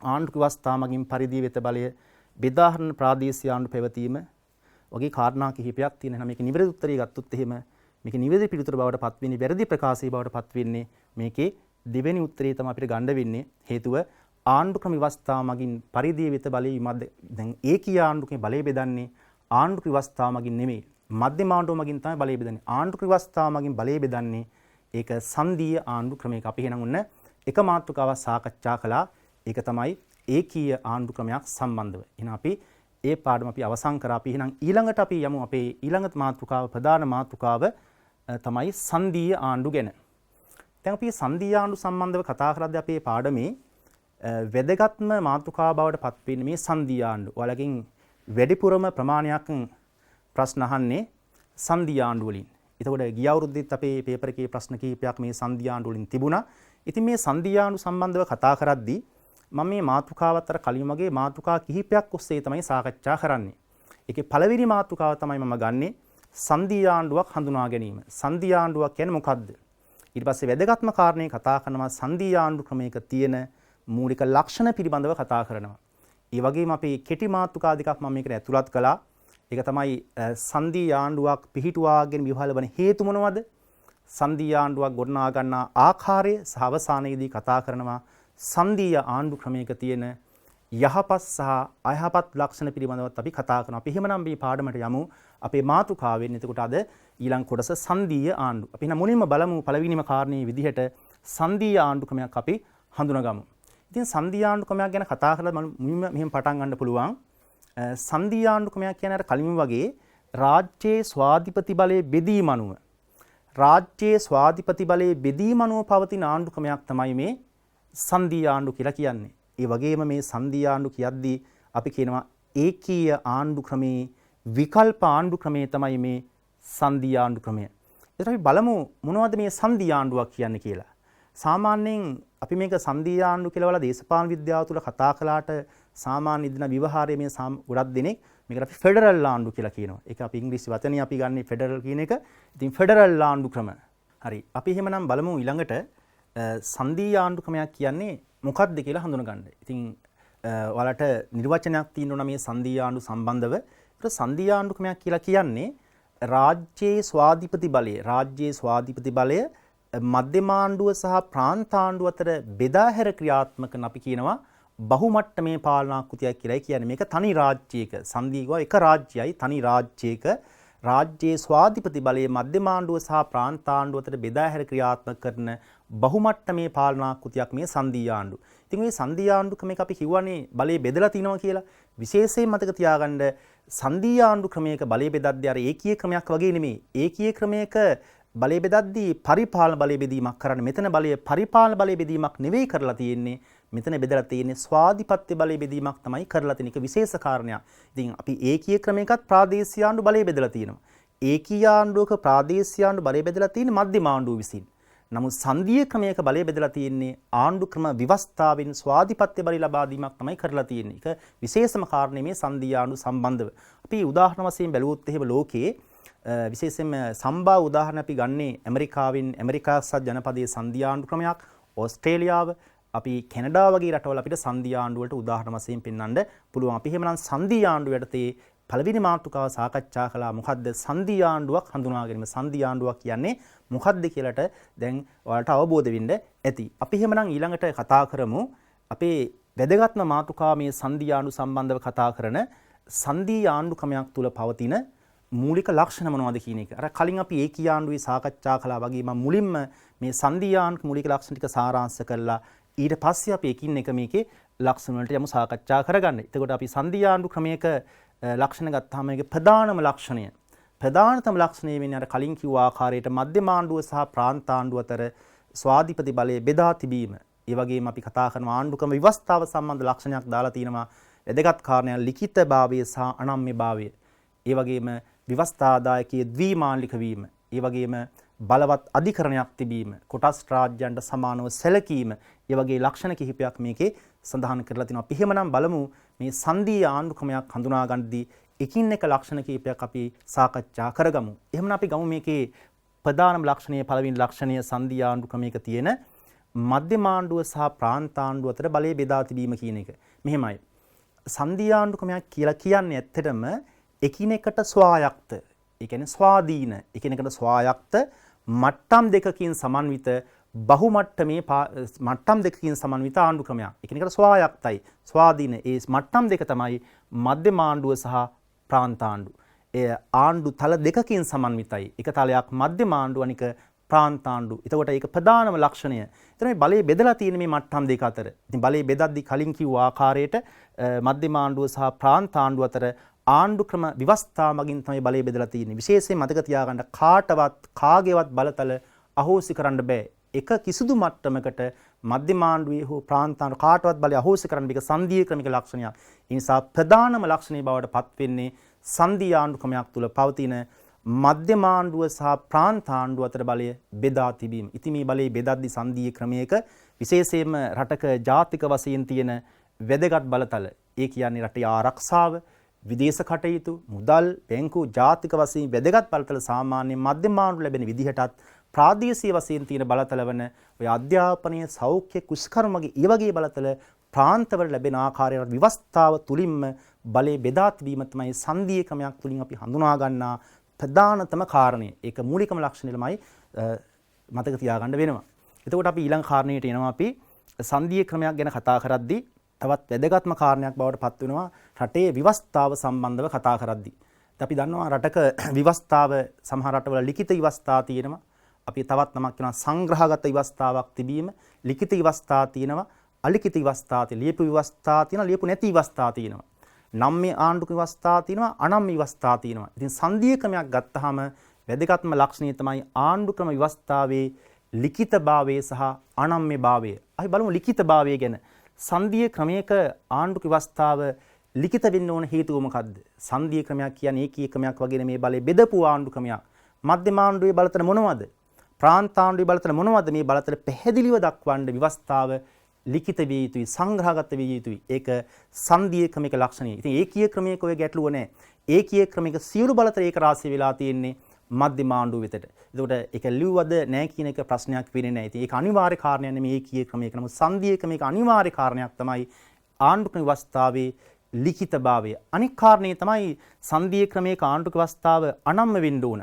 ආණ්ඩු ව්‍යවස්ථා මගින් පරිදි වෙත බලය බෙදාහරන ප්‍රාදේශීය ආණ්ඩු පැවතීම වගේ කාරණා කිහිපයක් තියෙනවා. මේක නිවැරදි උත්තරය ගත්තොත් එහෙම මේක නිවැරදි පිළිතුර බවට පත් වෙන්නේ වැරදි ප්‍රකාශය බවට පත් වෙන්නේ මේකේ දෙවෙනි උත්තරේ තමයි අපිට ගන්න වෙන්නේ. හේතුව ආණ්ඩු ක්‍රම ව්‍යවස්ථා මගින් පරිදි වෙත බලය දැන් ඒකීය ආණ්ඩුකේ බලය බෙදන්නේ ආණ්ඩු ව්‍යවස්ථා මගින් නෙමෙයි. මධ්‍යම ආණ්ඩුව මගින් තමයි බලය බෙදන්නේ. ආණ්ඩු ව්‍යවස්ථා මගින් බලය බෙදන්නේ ඒක සංධීය ආණ්ඩු ක්‍රමයක. අපි එහෙනම් ඔන්න එක මාතෘකාවක් සාකච්ඡා කළා. ඒක තමයි ඒකීය ආණ්ඩු ක්‍රමයක් සම්බන්ධව. එහෙනම් අපි ඒ පාඩම අපි අවසන් කරා. අපි එහෙනම් ඊළඟට අපි යමු අපේ ඊළඟ මාතෘකාව ප්‍රධාන මාතෘකාව තමයි සංධීය ආණ්ඩු ගැන. දැන් අපි සංධීය ආණ්ඩු සම්බන්ධව කතා කරද්දී අපේ පාඩමේ වැදගත්ම මාතෘකාව බවට පත් වෙන්නේ මේ සංධීය ආණ්ඩු. ඔයාලගෙන් වැඩිපුරම ප්‍රමාණයක් ප්‍රශ්න අහන්නේ සංධීය ආණ්ඩු වලින්. එතකොට ගිය අවුරුද්දෙත් අපේ පේපර් එකේ ප්‍රශ්න කිහිපයක් මේ සංධීය ආණ්ඩු වලින් තිබුණා. ඉතින් මේ සංධීය ආණ්ඩු සම්බන්ධව කතා කරද්දී මම මේ මාතෘකාවත් අර කලින් වගේ මාතෘකා කිහිපයක් ඔස්සේ තමයි සාකච්ඡා කරන්නේ. ඒකේ පළවෙනි මාතෘකාව තමයි මම ගන්නෙ සංධීය ආණ්ඩුවක් හඳුනා ගැනීම. සංධීය ආණ්ඩුවක් කියන්නේ මොකක්ද? ඊට පස්සේ වැදගත්ම කාරණේ කතා කරනවා සංධීය ආණ්ඩු ක්‍රමයක තියෙන මූලික ලක්ෂණ පිළිබඳව කතා කරනවා. ඒ වගේම අපේ කෙටි මාතෘකා දෙකක් මම මේකට ඇතුළත් කළා. ඒක තමයි සංධීය ආණ්ඩුවක් පිහිටුවාගෙන විවහල වන හේතු මොනවද? සංධීය ආණ්ඩුවක් ගොඩනගා ගන්නා ආකාරය සහ අවසානයේදී කතා කරනවා සංධීය ආණ්ඩු ක්‍රමයක තියෙන යහපත් සහ අයහපත් ලක්ෂණ පිළිබඳවත් අපි කතා කරනවා. අපි එහෙමනම් මේ පාඩමට යමු. අපේ මාතෘකාවෙන් එතකොට අද ඊළඟ කොටස සංධීය ආණ්ඩු. අපි එහෙනම් මුලින්ම බලමු පළවෙනිම කාරණේ විදිහට සංධීය ආණ්ඩු ක්‍රමයක් අපි හඳුනගමු. ඉතින් සංධීය ආණ්ඩු ක්‍රමයක් ගැන කතා කරලා මුලින්ම මෙහෙම පටන් ගන්න පුළුවන්. සංධීය ආණ්ඩු ක්‍රමයක් කියන්නේ අර කලින් වගේ රාජ්‍යයේ ස්වාධිපති බලයේ බෙදීම අනුව රාජ්‍යයේ ස්වාධිපති බලයේ බෙදීම අනුව පවතින ආණ්ඩු ක්‍රමයක් තමයි මේ සංධීය ආණ්ඩු කියලා කියන්නේ. ඒ වගේම මේ සංධීය ආණ්ඩු කියද්දී අපි කියනවා ඒකීය ආණ්ඩු ක්‍රමේ විකල්ප ආණ්ඩු ක්‍රමේ තමයි මේ සංධීය ආණ්ඩු ක්‍රමය. එතකොට අපි බලමු මොනවද මේ සංධීය ආණ්ඩුවක් කියන්නේ කියලා. සාමාන්‍යයෙන් අපි මේක සංධීය ආණ්ඩු කියලා වල දේශපාලන විද්‍යාව තුළ කතා කළාට සාමාන්‍ය දින විවහාරයේ මේ ගොඩක් දෙනෙක් මේකට අපි ෆෙඩරල් ආණ්ඩු කියලා කියනවා. ඒක අපි ඉංග්‍රීසි වචනේ අපි ගන්නේ ෆෙඩරල් කියන එක. ඉතින් ෆෙඩරල් ආණ්ඩු ක්‍රම. හරි. අපි එහෙමනම් බලමු ඊළඟට සංධීය ආණ්ඩු ක්‍රමයක් කියන්නේ මොකක්ද කියලා හඳුනගන්න. ඉතින් ඔයාලට නිර්වචනයක් තියෙනවා මේ සංධීය ආණ්ඩු සම්බන්ධව. ඒක සංධීය ආණ්ඩු ක්‍රමයක් කියලා කියන්නේ රාජ්‍යයේ ස්වාධිපති බලය මධ්‍යම ආණ්ඩුව සහ ප්‍රාන්ත ආණ්ඩුව අතර බෙදා හැර ක්‍රියාත්මක කරන අපි කියනවා බහුමට්ටමේ පාලනාකෘතියක් කියලා. කියන්නේ මේක තනි රාජ්‍යයක සංධීයව එක රාජ්‍යයයි තනි රාජ්‍යයක රාජ්‍යයේ ස්වාධිපති බලයේ මධ්‍යම ආණ්ඩුව සහ ප්‍රාන්ත ආණ්ඩුව අතර බෙදා හැර ක්‍රියාත්මක කරන බහුමට්ටමේ පාලනාකෘතියක් මේ සංධීය ආණ්ඩු. ඉතින් මේ සංධීය ආණ්ඩු ක්‍රමයක අපි කියවනේ බලය බෙදලා තිනවා කියලා. විශේෂයෙන් මතක තියාගන්න සංධීය ආණ්ඩු ක්‍රමයක බලය බෙදද්දී අර ඒකීය ක්‍රමයක් වගේ නෙමෙයි. ඒකීය ක්‍රමයක බලය බෙදද්දී පරිපාලන බලය බෙදීමක් කරන්න. මෙතන බලය පරිපාලන බලය බෙදීමක් නෙවෙයි කරලා තියෙන්නේ. මෙතන බෙදලා තියෙන්නේ ස්වාධිපත්‍ය බලය බෙදීමක් තමයි කරලා තියෙන එක විශේෂ කාරණයක්. ඉතින් අපි ඒකීය ක්‍රමයකත් ප්‍රාදේශීය ආණ්ඩු බලය බෙදලා තියෙනවා. ඒකීය ආණ්ඩුවක ප්‍රාදේශීය ආණ්ඩු බලය බෙදලා තියෙන්නේ මධ්‍යම ආණ්ඩුව විසින්. නමුත් සංධීය ක්‍රමයක බලය බෙදලා තියෙන්නේ ආණ්ඩු ක්‍රම ව්‍යවස්ථාවෙන් ස්වාධිපත්‍ය බලය ලබා දීමක් තමයි කරලා තියෙන්නේ. ඒක විශේෂම කාරණේ මේ සංධීය ආණ්ඩු සම්බන්ධව. අපි උදාහරණ වශයෙන් බැලුවොත් එහෙම ලෝකයේ විශේෂයෙන්ම සම්බා උදාහරණ අපි ගන්නේ ඇමරිකා සහ ජනපදයේ සංධීය ආණ්ඩු ක්‍රමයක්, ඕස්ට්‍රේලියාව, අපි කැනඩා වගේ රටවල අපිට සංධීය ආණ්ඩු වලට උදාහරණ වශයෙන් පෙන්වන්න පුළුවන්. අපි එහෙමනම් සංධීය ආණ්ඩුව යටතේ පළවෙනි මාතෘකාව සාකච්ඡා කළා මොකද්ද සංධීය ආණ්ඩුවක් හඳුනා ගැනීම. සංධීය ආණ්ඩුවක් කියන්නේ මොකද්ද කියලාට දැන් ඔයාලට අවබෝධ වෙන්න ඇති. අපි එහෙමනම් ඊළඟට කතා කරමු අපේ වැදගත්ම මාතෘකාව මේ සංධීය ආණ්ඩු සම්බන්ධව කතා කරන සංධීය ආණ්ඩු ක්‍රමයක් තුල පවතින මූලික ලක්ෂණ මොනවද කියන එක. අර කලින් අපි ඒකීය ආණ්ඩුවේ සාකච්ඡා කළා වගේ මම මුලින්ම මේ සංධීය ආණ්ඩු මූලික ලක්ෂණ ටික සාරාංශ කළා. ඊට පස්සේ අපි එකින් එක මේකේ ලක්ෂණ වලට යමු සාකච්ඡා කරගන්න. එතකොට අපි සංධීය ආණ්ඩු ක්‍රමයක ලක්ෂණ ගත්තාම මේකේ ප්‍රධානම ලක්ෂණය වෙන්නේ අර කලින් කිව්ව ආකාරයට මධ්‍යම ආණ්ඩුව සහ ප්‍රාන්ත ආණ්ඩුව අතර ස්වාධිපති බලය බෙදා තිබීම. ඒ වගේම අපි කතා කරන ආණ්ඩු ක්‍රම ව්‍යවස්ථාව සම්බන්ධ ලක්ෂණයක් දාලා තිනවා. වැදගත් කාරණයක් ලිඛිතභාවය සහ අනම්‍යභාවය. ඒ වගේම ව්‍යවස්ථාදායකයේ ද්විමාණ්ඩික වීම. ඒ වගේම බලවත් අධිකරණයක් තිබීම, කොටස් රාජ්‍යයන්ට සමානව සැලකීම, ඒ වගේ ලක්ෂණ කිහිපයක් මේකේ සඳහන් කරලා තිනවා. අපි එහෙමනම් බලමු මේ සංධීය ආණ්ඩු ක්‍රමයක් හඳුනා ගන්නදී එකින් එක ලක්ෂණ කිහිපයක් අපි සාකච්ඡා කරගමු. එහෙමනම් අපි ගමු මේකේ ප්‍රධානම ලක්ෂණය, පළවෙනි ලක්ෂණය සංධීය ආණ්ඩු ක්‍රමයක තියෙන මධ්‍යම ආණ්ඩුව සහ ප්‍රාන්ත ආණ්ඩුව අතර බලය බෙදා තිබීම කියන එක. මෙහෙමයි. සංධීය ආණ්ඩු ක්‍රමයක් කියලා කියන්නේ ඇත්තටම එකිනෙකට ස්වායක්ත, ඒ කියන්නේ ස්වාධීන, එකිනෙකට ස්වායක්ත මට්ටම් දෙකකින් සමන්විත මට්ටම් දෙකකින් සමන්විත ආණ්ඩු ක්‍රමයක්. එකිනෙකට ස්වායක්තයි, ස්වාධීන. ඒ මට්ටම් දෙක තමයි මධ්‍යම ආණ්ඩුව සහ ප්‍රාන්ත ආණ්ඩු. ඒ ආණ්ඩු තල දෙකකින් සමන්විතයි. එක තලයක් මධ්‍යම ආණ්ඩුව, අනික ප්‍රාන්ත ආණ්ඩු. එතකොට ඒක ප්‍රධානම ලක්ෂණය. එතන මේ බලය බෙදලා තියෙන මේ මට්ටම් දෙක අතර. ඉතින් බලය බෙදද්දී කලින් කිව්ව ආකාරයට මධ්‍යම ආණ්ඩුව සහ ප්‍රාන්ත ආණ්ඩුව අතර ආණ්ඩු ක්‍රම ව්‍යවස්ථා මගින් තමයි බලය බෙදලා තියෙන්නේ. විශේෂයෙන් මතක තියාගන්න කාටවත් කාගේවත් බලතල අහෝසි කරන්න බෑ. එක කිසිදු මට්ටමකට මධ්‍යම ආණ්ඩුවේ හෝ ප්‍රාන්ත ආණ්ඩුවේ කාටවත් බලය අහෝසි කරන්න බෑ. සංධීය ක්‍රමික ලක්ෂණයක්. ඒ නිසා ප්‍රධානම ලක්ෂණේ බවට පත් වෙන්නේ සංධීය ආණ්ඩු ක්‍රමයක් තුල පවතින මධ්‍යම ආණ්ඩුව සහ ප්‍රාන්ත ආණ්ඩුව අතර බලය බෙදා තිබීම. ඉතින් මේ බලය බෙදද්දී සංධීය ක්‍රමයක විශේෂයෙන්ම රටක ජාතික වශයෙන් තියෙන වැදගත් බලතල, ඒ කියන්නේ රටේ ආරක්ෂාව, විදේශ කටයුතු, මුදල්, බැංකු, ජාතික වශයෙන් වැදගත් බලතල සාමාන්‍ය මධ්‍යම ආණ්ඩු ලැබෙන විදිහටත් ප්‍රාදේශීය වශයෙන් තියෙන බලතල වන ඔය අධ්‍යාපනය, සෞඛ්‍ය, කුෂ්කර්ම වගේ ඒ වගේ බලතල ප්‍රාන්තවල ලැබෙන ආකාරයට ව්‍යවස්ථාව තුලින්ම බලය බෙදා තිබීම තමයි සංධීය ක්‍රමයක් තුලින් අපි හඳුනා ගන්නා ප්‍රධානතම කාරණය. ඒක මූලිකම ලක්ෂණය ළමයි මතක තියාගන්න වෙනවා. එතකොට අපි ඊළඟ කාරණයට එනවා. අපි සංධීය ක්‍රමයක් ගැන කතා කරද්දී තවත් වැදගත්ම කාරණයක් බවට පත් වෙනවා රටේ ව්‍යවස්ථාව සම්බන්ධව කතා කරද්දී. අපි දන්නවා රටක ව්‍යවස්ථාව සමහර රටවල ලිඛිත ව්‍යවස්ථා තියෙනවා. අපි තවත් නමක් කියනවා සංග්‍රහගත ව්‍යවස්ථාවක් තිබීම, ලිඛිත ව්‍යවස්ථා තියෙනවා, අලිඛිත ව්‍යවස්ථා තියෙනවා, ලියපු ව්‍යවස්ථා තියෙනවා, ලියපු නැති ව්‍යවස්ථා තියෙනවා. නම්ම්‍ය ආණ්ඩුක ව්‍යවස්ථා තියෙනවා, අනම්ම්‍ය ව්‍යවස්ථා තියෙනවා. ඉතින් සංධීය ක්‍රමයක් ගත්තාම වැදගත්ම ලක්ෂණය තමයි ආණ්ඩු ක්‍රම ව්‍යවස්ථාවේ ලිඛිතභාවය සහ අනම්ම්‍යභාවය. අපි බලමු ලිඛිතභාවය ගැන. සංධීය ක්‍රමයක ආණ්ඩුක ව්‍යවස්ථාව ලිඛිත වෙන්න ඕන හේතුව මොකද්ද? සංධීය ක්‍රමයක් කියන්නේ ඒකීය ක්‍රමයක් වගේ නෙමේ බලය බෙදපු ආණ්ඩු ක්‍රමයක්. මධ්‍යම ආණ්ඩුවේ බලතල මොනවද? ප්‍රාන්තාණ්ඩුවේ බලතල මොනවද මේ බලතල පැහැදිලිව දක්වන්න ව්‍යවස්ථාව ලිඛිත විය යුතුයි සංග්‍රහගත විය යුතුයි. ඒක සංධීය ක්‍රමික ලක්ෂණය. ඉතින් ඒකීය ක්‍රමයක ඔය ගැටලුව නැහැ. ඒකීය ක්‍රමික සියලු බලතල ඒක රාශිය වෙලා තියෙන්නේ මධ්‍යම ආණ්ඩුව වෙතට. එතකොට ඒක ලිව්වද නැහැ කියන එක ප්‍රශ්නයක් වෙන්නේ නැහැ. ඉතින් ඒක අනිවාර්ය කාරණයක් නෙමෙයි ඒකීය ක්‍රමයක. නමුත් සංධීය ක්‍රමයක අනිවාර්ය කාරණයක් තමයි ආණ්ඩුක්‍රම ව්‍යවස්ථාවේ ලිඛිතභාවය. අනික් කාරණේ තමයි සංධීය ක්‍රමයක ආණ්ඩුක්‍රම ව්‍යවස්ථාව අනම්ම වෙන්න ඕන.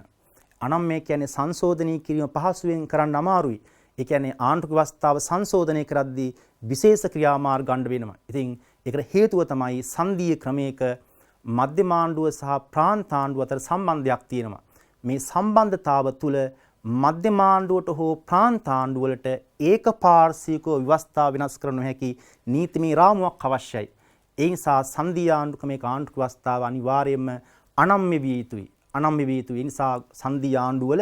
අනම්ම කියන්නේ සංශෝධනය කිරීම පහසුවෙන් කරන්න අමාරුයි. ඒ කියන්නේ ආණ්ඩුක්‍රම ව්‍යවස්ථාව සංශෝධනය කරද්දී විශේෂ ක්‍රියාමාර්ග ගන්න වෙනවා. ඉතින් ඒකට හේතුව තමයි සංධීය ක්‍රමයක මධ්‍යම ආණ්ඩුව සහ ප්‍රාන්ත ආණ්ඩුව අතර සම්බන්ධයක් තියෙනවා. මේ සම්බන්ධතාව තුළ මධ්‍යම ආණ්ඩුවට හෝ ප්‍රාන්ත ආණ්ඩුවලට ඒකපාර්ශ්විකව ව්‍යවස්ථා වෙනස් කර නොහැකි නීතිමය රාමුවක් අවශ්‍යයි. ඒ නිසා සංධීය ආණ්ඩුක්‍රමයක ආණ්ඩුක ව්‍යවස්ථාව අනිවාර්යයෙන්ම අනම්‍ය විය යුතුයි. අනම්‍ය විය යුතුයි. ඒ නිසා සංධීය ආණ්ඩුවල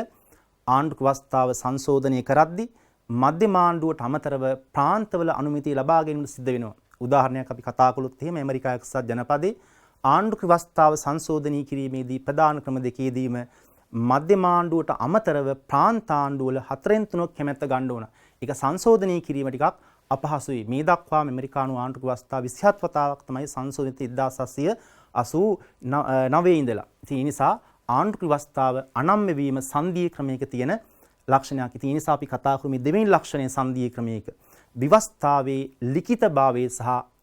ආණ්ඩුක ව්‍යවස්ථාව සංශෝධනය කරද්දී මධ්‍යම ආණ්ඩුවට අමතරව ප්‍රාන්තවල අනුමැතිය ලබා ගැනීමට සිද්ධ වෙනවා. උදාහරණයක් අපි කතා කළොත් එහෙම ඇමරිකා එක්සත් ජනපදයේ ආණ්ඩුක ව්‍යවස්ථාව සංශෝධනය කිරීමේදී ප්‍රධාන ක්‍රම දෙකේදීම මධ්‍යම ආණ්ඩුවට අමතරව ප්‍රාන්ත ආණ්ඩුවල 4/3 කැමැත්ත ගන්න ඕන. ඒක සංශෝධනය කිරීම ටිකක් අපහසුයි. මේ දක්වාම ඇමරිකානු ආණ්ඩුක ව්‍යවස්ථාව 27 වතාවක් තමයි සංශෝධිත 1789 ඉඳලා. ඉතින් ඒ නිසා ආණ්ඩුක ව්‍යවස්ථාව අනම්‍ය වීම සංධීය ක්‍රමයක තියෙන ලක්ෂණයක්. ඉතින් ඒ නිසා අපි කතා කරමු මේ දෙවෙනි ලක්ෂණය සංධීය ක්‍රමයක. ව්‍යවස්ථාවේ ලිඛිතභාවය සහ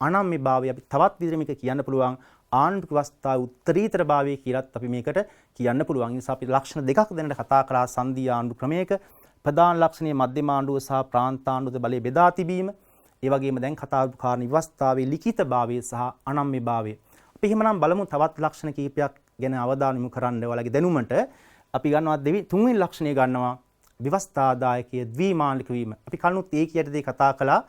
අනම්‍යභාවය අපි තවත් විදිහට මේක කියන්න පුළුවන්. ආණ්ඩුක ව්‍යවස්ථාවේ උත්තරීතරභාවය කියලාත් අපි මේකට කියන්න පුළුවන්. ඒ නිසා අපි ලක්ෂණ දෙකක් දැනට කතා කරා සංධීය ආණ්ඩු ක්‍රමයක. ප්‍රධාන ලක්ෂණය මධ්‍යම ආණ්ඩුව සහ ප්‍රාන්ත ආණ්ඩුවේ බලය බෙදා තිබීම. ඒ වගේම දැන් කතා කරපු කාරණේ ව්‍යවස්ථාවේ ලිඛිතභාවය සහ අනම්‍යභාවය. අපි එහෙමනම් බලමු තවත් ලක්ෂණ කිහිපයක් ගැන අවධානය යොමු කරන්න ඔයාලගේ දැනුමට. අපි ගන්නවා තුන්වෙනි ලක්ෂණය ගන්නවා ව්‍යවස්ථාදායකයේ ද්විමාණ්ඩික වීම. අපි කලිනුත් ඒකියටදී කතා කළා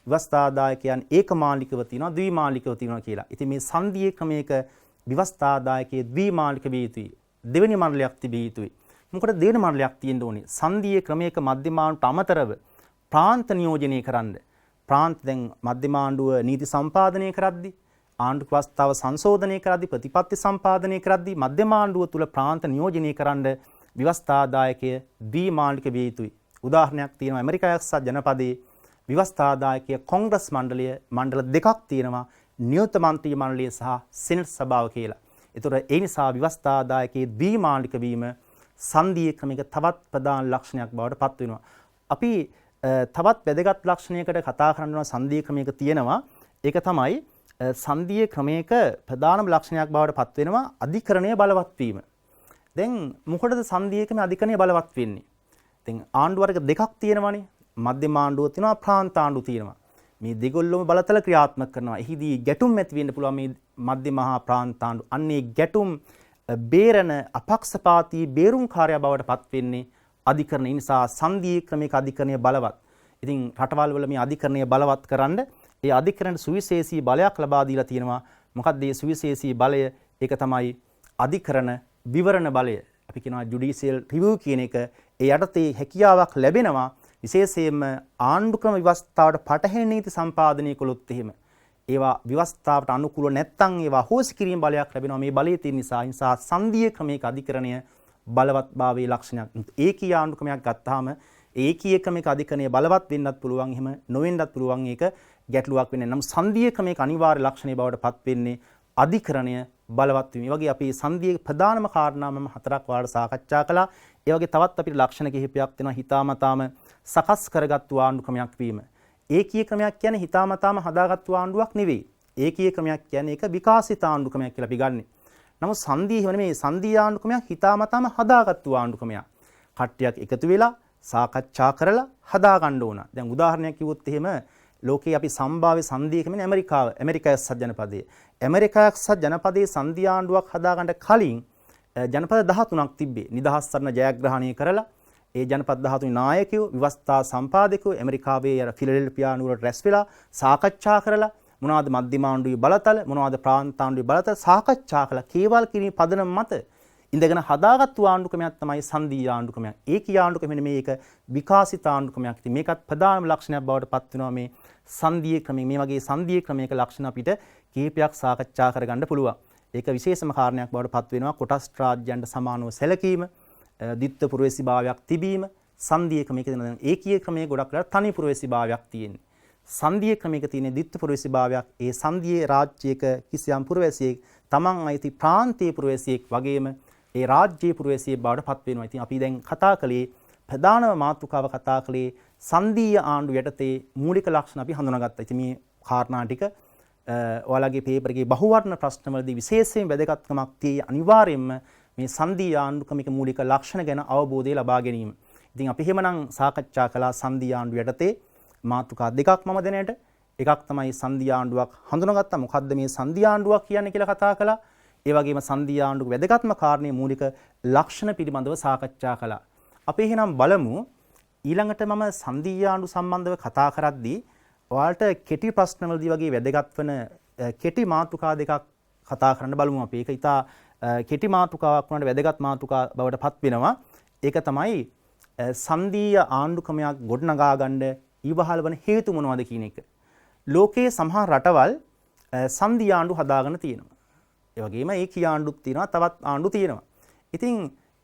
ව්‍යවස්ථාදායකයන් ඒකමාණ්ඩිකව තියෙනවා ද්විමාණ්ඩිකව තියෙනවා කියලා. ඉතින් මේ සංධීය ක්‍රමයක ව්‍යවස්ථාදායකයේ ද්විමාණ්ඩික විය යුතුයි. දෙවෙනි මණ්ඩලයක් තිබිය යුතුයි. මොකද දෙවෙනි මණ්ඩලයක් තියෙන්න ඕනේ. සංධීය ක්‍රමයක මධ්‍යම ආණ්ඩුවට අමතරව ප්‍රාන්ත නියෝජනය කරන්න. ප්‍රාන්ත දැන් මධ්‍යම ආණ්ඩුව නීති සම්පාදනය කරද්දී ආණ්ඩුක ව්‍යවස්ථාව සංශෝධනය කරද්දී ප්‍රතිපත්ති සම්පාදනය කරද්දී මධ්‍යම ආණ්ඩුව තුල ප්‍රාන්ත නියෝජනය කරන්න ව්‍යවස්ථාදායකය ද්විමාණ්ඩික විය යුතුයි. උදාහරණයක් තියෙනවා ඇමරිකා එක්සත් ජනපදයේ ව්‍යවස්ථාදායකය කොංග්‍රස් මණ්ඩල දෙකක් තියෙනවා. නියුත මන්ත්‍රී මණ්ඩලය සහ සෙනට් සභාව කියලා. ඒතර ඒ නිසා ව්‍යවස්ථාදායකයේ ද්විමාණ්ඩික වීම සංධීය ක්‍රමයක තවත් ප්‍රධාන ලක්ෂණයක් බවට පත් වෙනවා. අපි තවත් වැදගත් ලක්ෂණයකට කතා කරනවා සංධීය ක්‍රමයක තියෙනවා. ඒක තමයි සංධීය ක්‍රමයක ප්‍රධානම ලක්ෂණයක් බවට පත් වෙනවා අධිකරණය බලවත් වීම. දැන් මොකටද සංධීය ක්‍රමයේ අධිකරණය බලවත් වෙන්නේ? දැන් ආණ්ඩු වර්ග දෙකක් තියෙනවානේ. මධ්‍යම ආණ්ඩුව තියෙනවා ප්‍රාන්ත ආණ්ඩුව තියෙනවා. මේ දෙගොල්ලම බලතල ක්‍රියාත්මක කරනවා. එහිදී ගැටුම් ඇති වෙන්න පුළුවන් මේ මධ්‍යම හා ප්‍රාන්ත ආණ්ඩු. අන්නේ ගැටුම් බේරන අපක්ෂපාතී බේරුම්කාරයා බවට පත් වෙන්නේ අධිකරණය. නිසා සංධීය ක්‍රමයක අධිකරණය බලවත්. ඉතින් රටවල් වල මේ අධිකරණය බලවත් කරන්න ඒ අධිකරණයට සුවිශේෂී බලයක් ලබා දීලා තියෙනවා. මොකක්ද මේ සුවිශේෂී බලය? ඒක තමයි අධිකරණ විවරණ බලය. අපි කියනවා ජුඩිෂියල් රිවිව් කියන එක. ඒ යටතේ හැකියාවක් ලැබෙනවා විශේෂයෙන්ම ආණ්ඩුක්‍රම ව්‍යවස්ථාවට පටහැනි නීති සම්පාදනය කළොත් එහෙම ඒවා ව්‍යවස්ථාවට අනුකූල නැත්නම් ඒවා හෝස් කිරීම බලයක් ලැබෙනවා. මේ බලය තියෙන නිසා සංධීය ක්‍රමයක අධිකරණය බලවත්භාවයේ ලක්ෂණයක්. ඒකීය ආණ්ඩුක්‍රමයක් ගත්තාම ඒකීය ක්‍රමයක අධිකරණය බලවත් වෙන්නත් පුළුවන්. එහෙම නොවෙන්නත් පුළුවන්. ඒක ගැටලුවක් වෙන්නේ. නම් සංධීය ක්‍රමයක අනිවාර්ය ලක්ෂණය බවට පත් වෙන්නේ අධිකරණය බලවත් වීම. මේ වගේ අපි සංධීය ප්‍රධානම කාරණා මම 4ක් වාර සාකච්ඡා කළා. ඒ වගේ තවත් අපිට ලක්ෂණ කිහිපයක් තියෙනවා. හිතාමතාම සකස් කරගත්තු ආණ්ඩුක්‍රමයක් වීම. ඒකීය ක්‍රමයක් කියන්නේ හිතාමතාම හදාගත්තු ආණ්ඩුවක් නෙවෙයි. ඒකීය ක්‍රමයක් කියන්නේ ඒක විකාශිත ආණ්ඩුක්‍රමයක් කියලා අපි ගන්නෙ. නමුත් සංධීය නෙමෙයි. සංධීය ආණ්ඩුක්‍රමයක් හිතාමතාම හදාගත්තු ආණ්ඩුක්‍රමයක්. කට්ටියක් එකතු වෙලා සාකච්ඡා කරලා හදා ගන්න ඕන. දැන් උදාහරණයක් කිව්වොත් එහෙම ලෝකේ අපි සම්භාව්‍ය සංධීය කියන්නේ ඇමරිකා එක්සත් ජනපදයේ. ඇමරිකා එක්සත් ජනපදයේ සංධීය ආණ්ඩුවක් හදාගන්න කලින් ජනපද 13ක් තිබ්බේ. නිදහස් සරණ ජයග්‍රහණය කරලා ඒ ජනපද 13 නායකයෝ ව්‍යවස්ථා සම්පාදකයෝ ඇමරිකාවේ අර ෆිලඩෙල්ෆියා නුවර රැස් වෙලා සාකච්ඡා කරලා මොනවද මධ්‍යම ආණ්ඩුවේ බලතල මොනවද ප්‍රාන්ත ආණ්ඩුවේ බලතල සාකච්ඡා කළා. කේවල් කිරීම පදනම මත ඉඳගෙන හදාගත්තු ආණ්ඩුක්‍රමයක් තමයි සංධීය ආණ්ඩුක්‍රමයක්. ඒකීය ආණ්ඩුක්‍රමෙ නෙමෙයි ඒක විකාශිත ආණ්ඩුක්‍රමයක්. ඉතින් මේකත් ප්‍රධානම ලක්ෂණයක් බවට පත් වෙනවා මේ සංධීය ක්‍රමය. මේ වගේ සංධීය ක්‍රමයක ලක්ෂණ අපිට කීපයක් සාකච්ඡා කරගන්න පුළුවන්. ඒක විශේෂම කාරණයක් බවට පත් වෙනවා කොටස් රාජ්‍යයන්ට සමානව සැලකීම, ද්විත්ව පුරවැසිභාවයක් තිබීම, සංධීය ක්‍රමයක තියෙන ඒකීය ක්‍රමයේ ගොඩක් වෙලා තනි පුරවැසි භාවයක් තියෙන්නේ. සංධීය ක්‍රමයක තියෙන ද්විත්ව පුරවැසි භාවයක්. ඒ සංධීය රාජ්‍යයක කිසියම් පුරවැසියෙක් තමන් අයිති ප්‍රාන්තීය පුරවැසියෙක් වගේම ඒ රාජ්‍යීය පුරවැසියෙක් බවට පත් වෙනවා. ඉතින් අපි දැන් කතා කළේ ප්‍රධානම මාතෘකාව කතා කළේ සංධීය ආණ්ඩු යටතේ මූලික ලක්ෂණ අපි හඳුනාගත්තා. ඉතින් මේ කාරණා ටික ඔයාලගේ පේපර් එකේ බහුවර්ණ ප්‍රශ්නවලදී විශේෂයෙන් වැදගත්කමක් tie අනිවාර්යයෙන්ම මේ සංධීය ආණ්ඩු ක්‍රමික මූලික ලක්ෂණ ගැන අවබෝධය ලබා ගැනීම. ඉතින් අපි එහෙමනම් සාකච්ඡා කළා සංධීය ආණ්ඩු යටතේ මාතෘකා දෙකක් මම දැනට. එකක් තමයි සංධීය ආණ්ඩුවක් හඳුනාගත්තා. මොකද්ද මේ සංධීය ආණ්ඩුවක් කියන්නේ කියලා කතා කළා. ඒ වගේම සංධීය ආණ්ඩුවක වැදගත්ම කාරණේ මූලික ලක්ෂණ පිළිබඳව සාකච්ඡා කළා. අපි එහෙනම් බලමු ඊළඟට මම සංධීය ආණ්ඩු සම්බන්ධව කතා කරද්දී ඔයාලට කෙටි ප්‍රශ්නවලදී වගේ වැදගත් වෙන කෙටි මාතෘකා දෙකක් කතා කරන්න බලමු අපි. ඒක ඉතා කෙටි මාතෘකාවක් වුණාට වැදගත් මාතෘකාවක් බවට පත් වෙනවා. ඒක තමයි සංධීය ආණ්ඩු ක්‍රමයක් ගොඩනගා ගන්න ඉවහල් වන හේතු මොනවද කියන එක. ලෝකයේ සමහර රටවල් සංධීය ආණ්ඩු හදාගෙන තියෙනවා. ඒ වගේම ඒකීය ආණ්ඩුත් තියෙනවා, තවත් ආණ්ඩු තියෙනවා. ඉතින්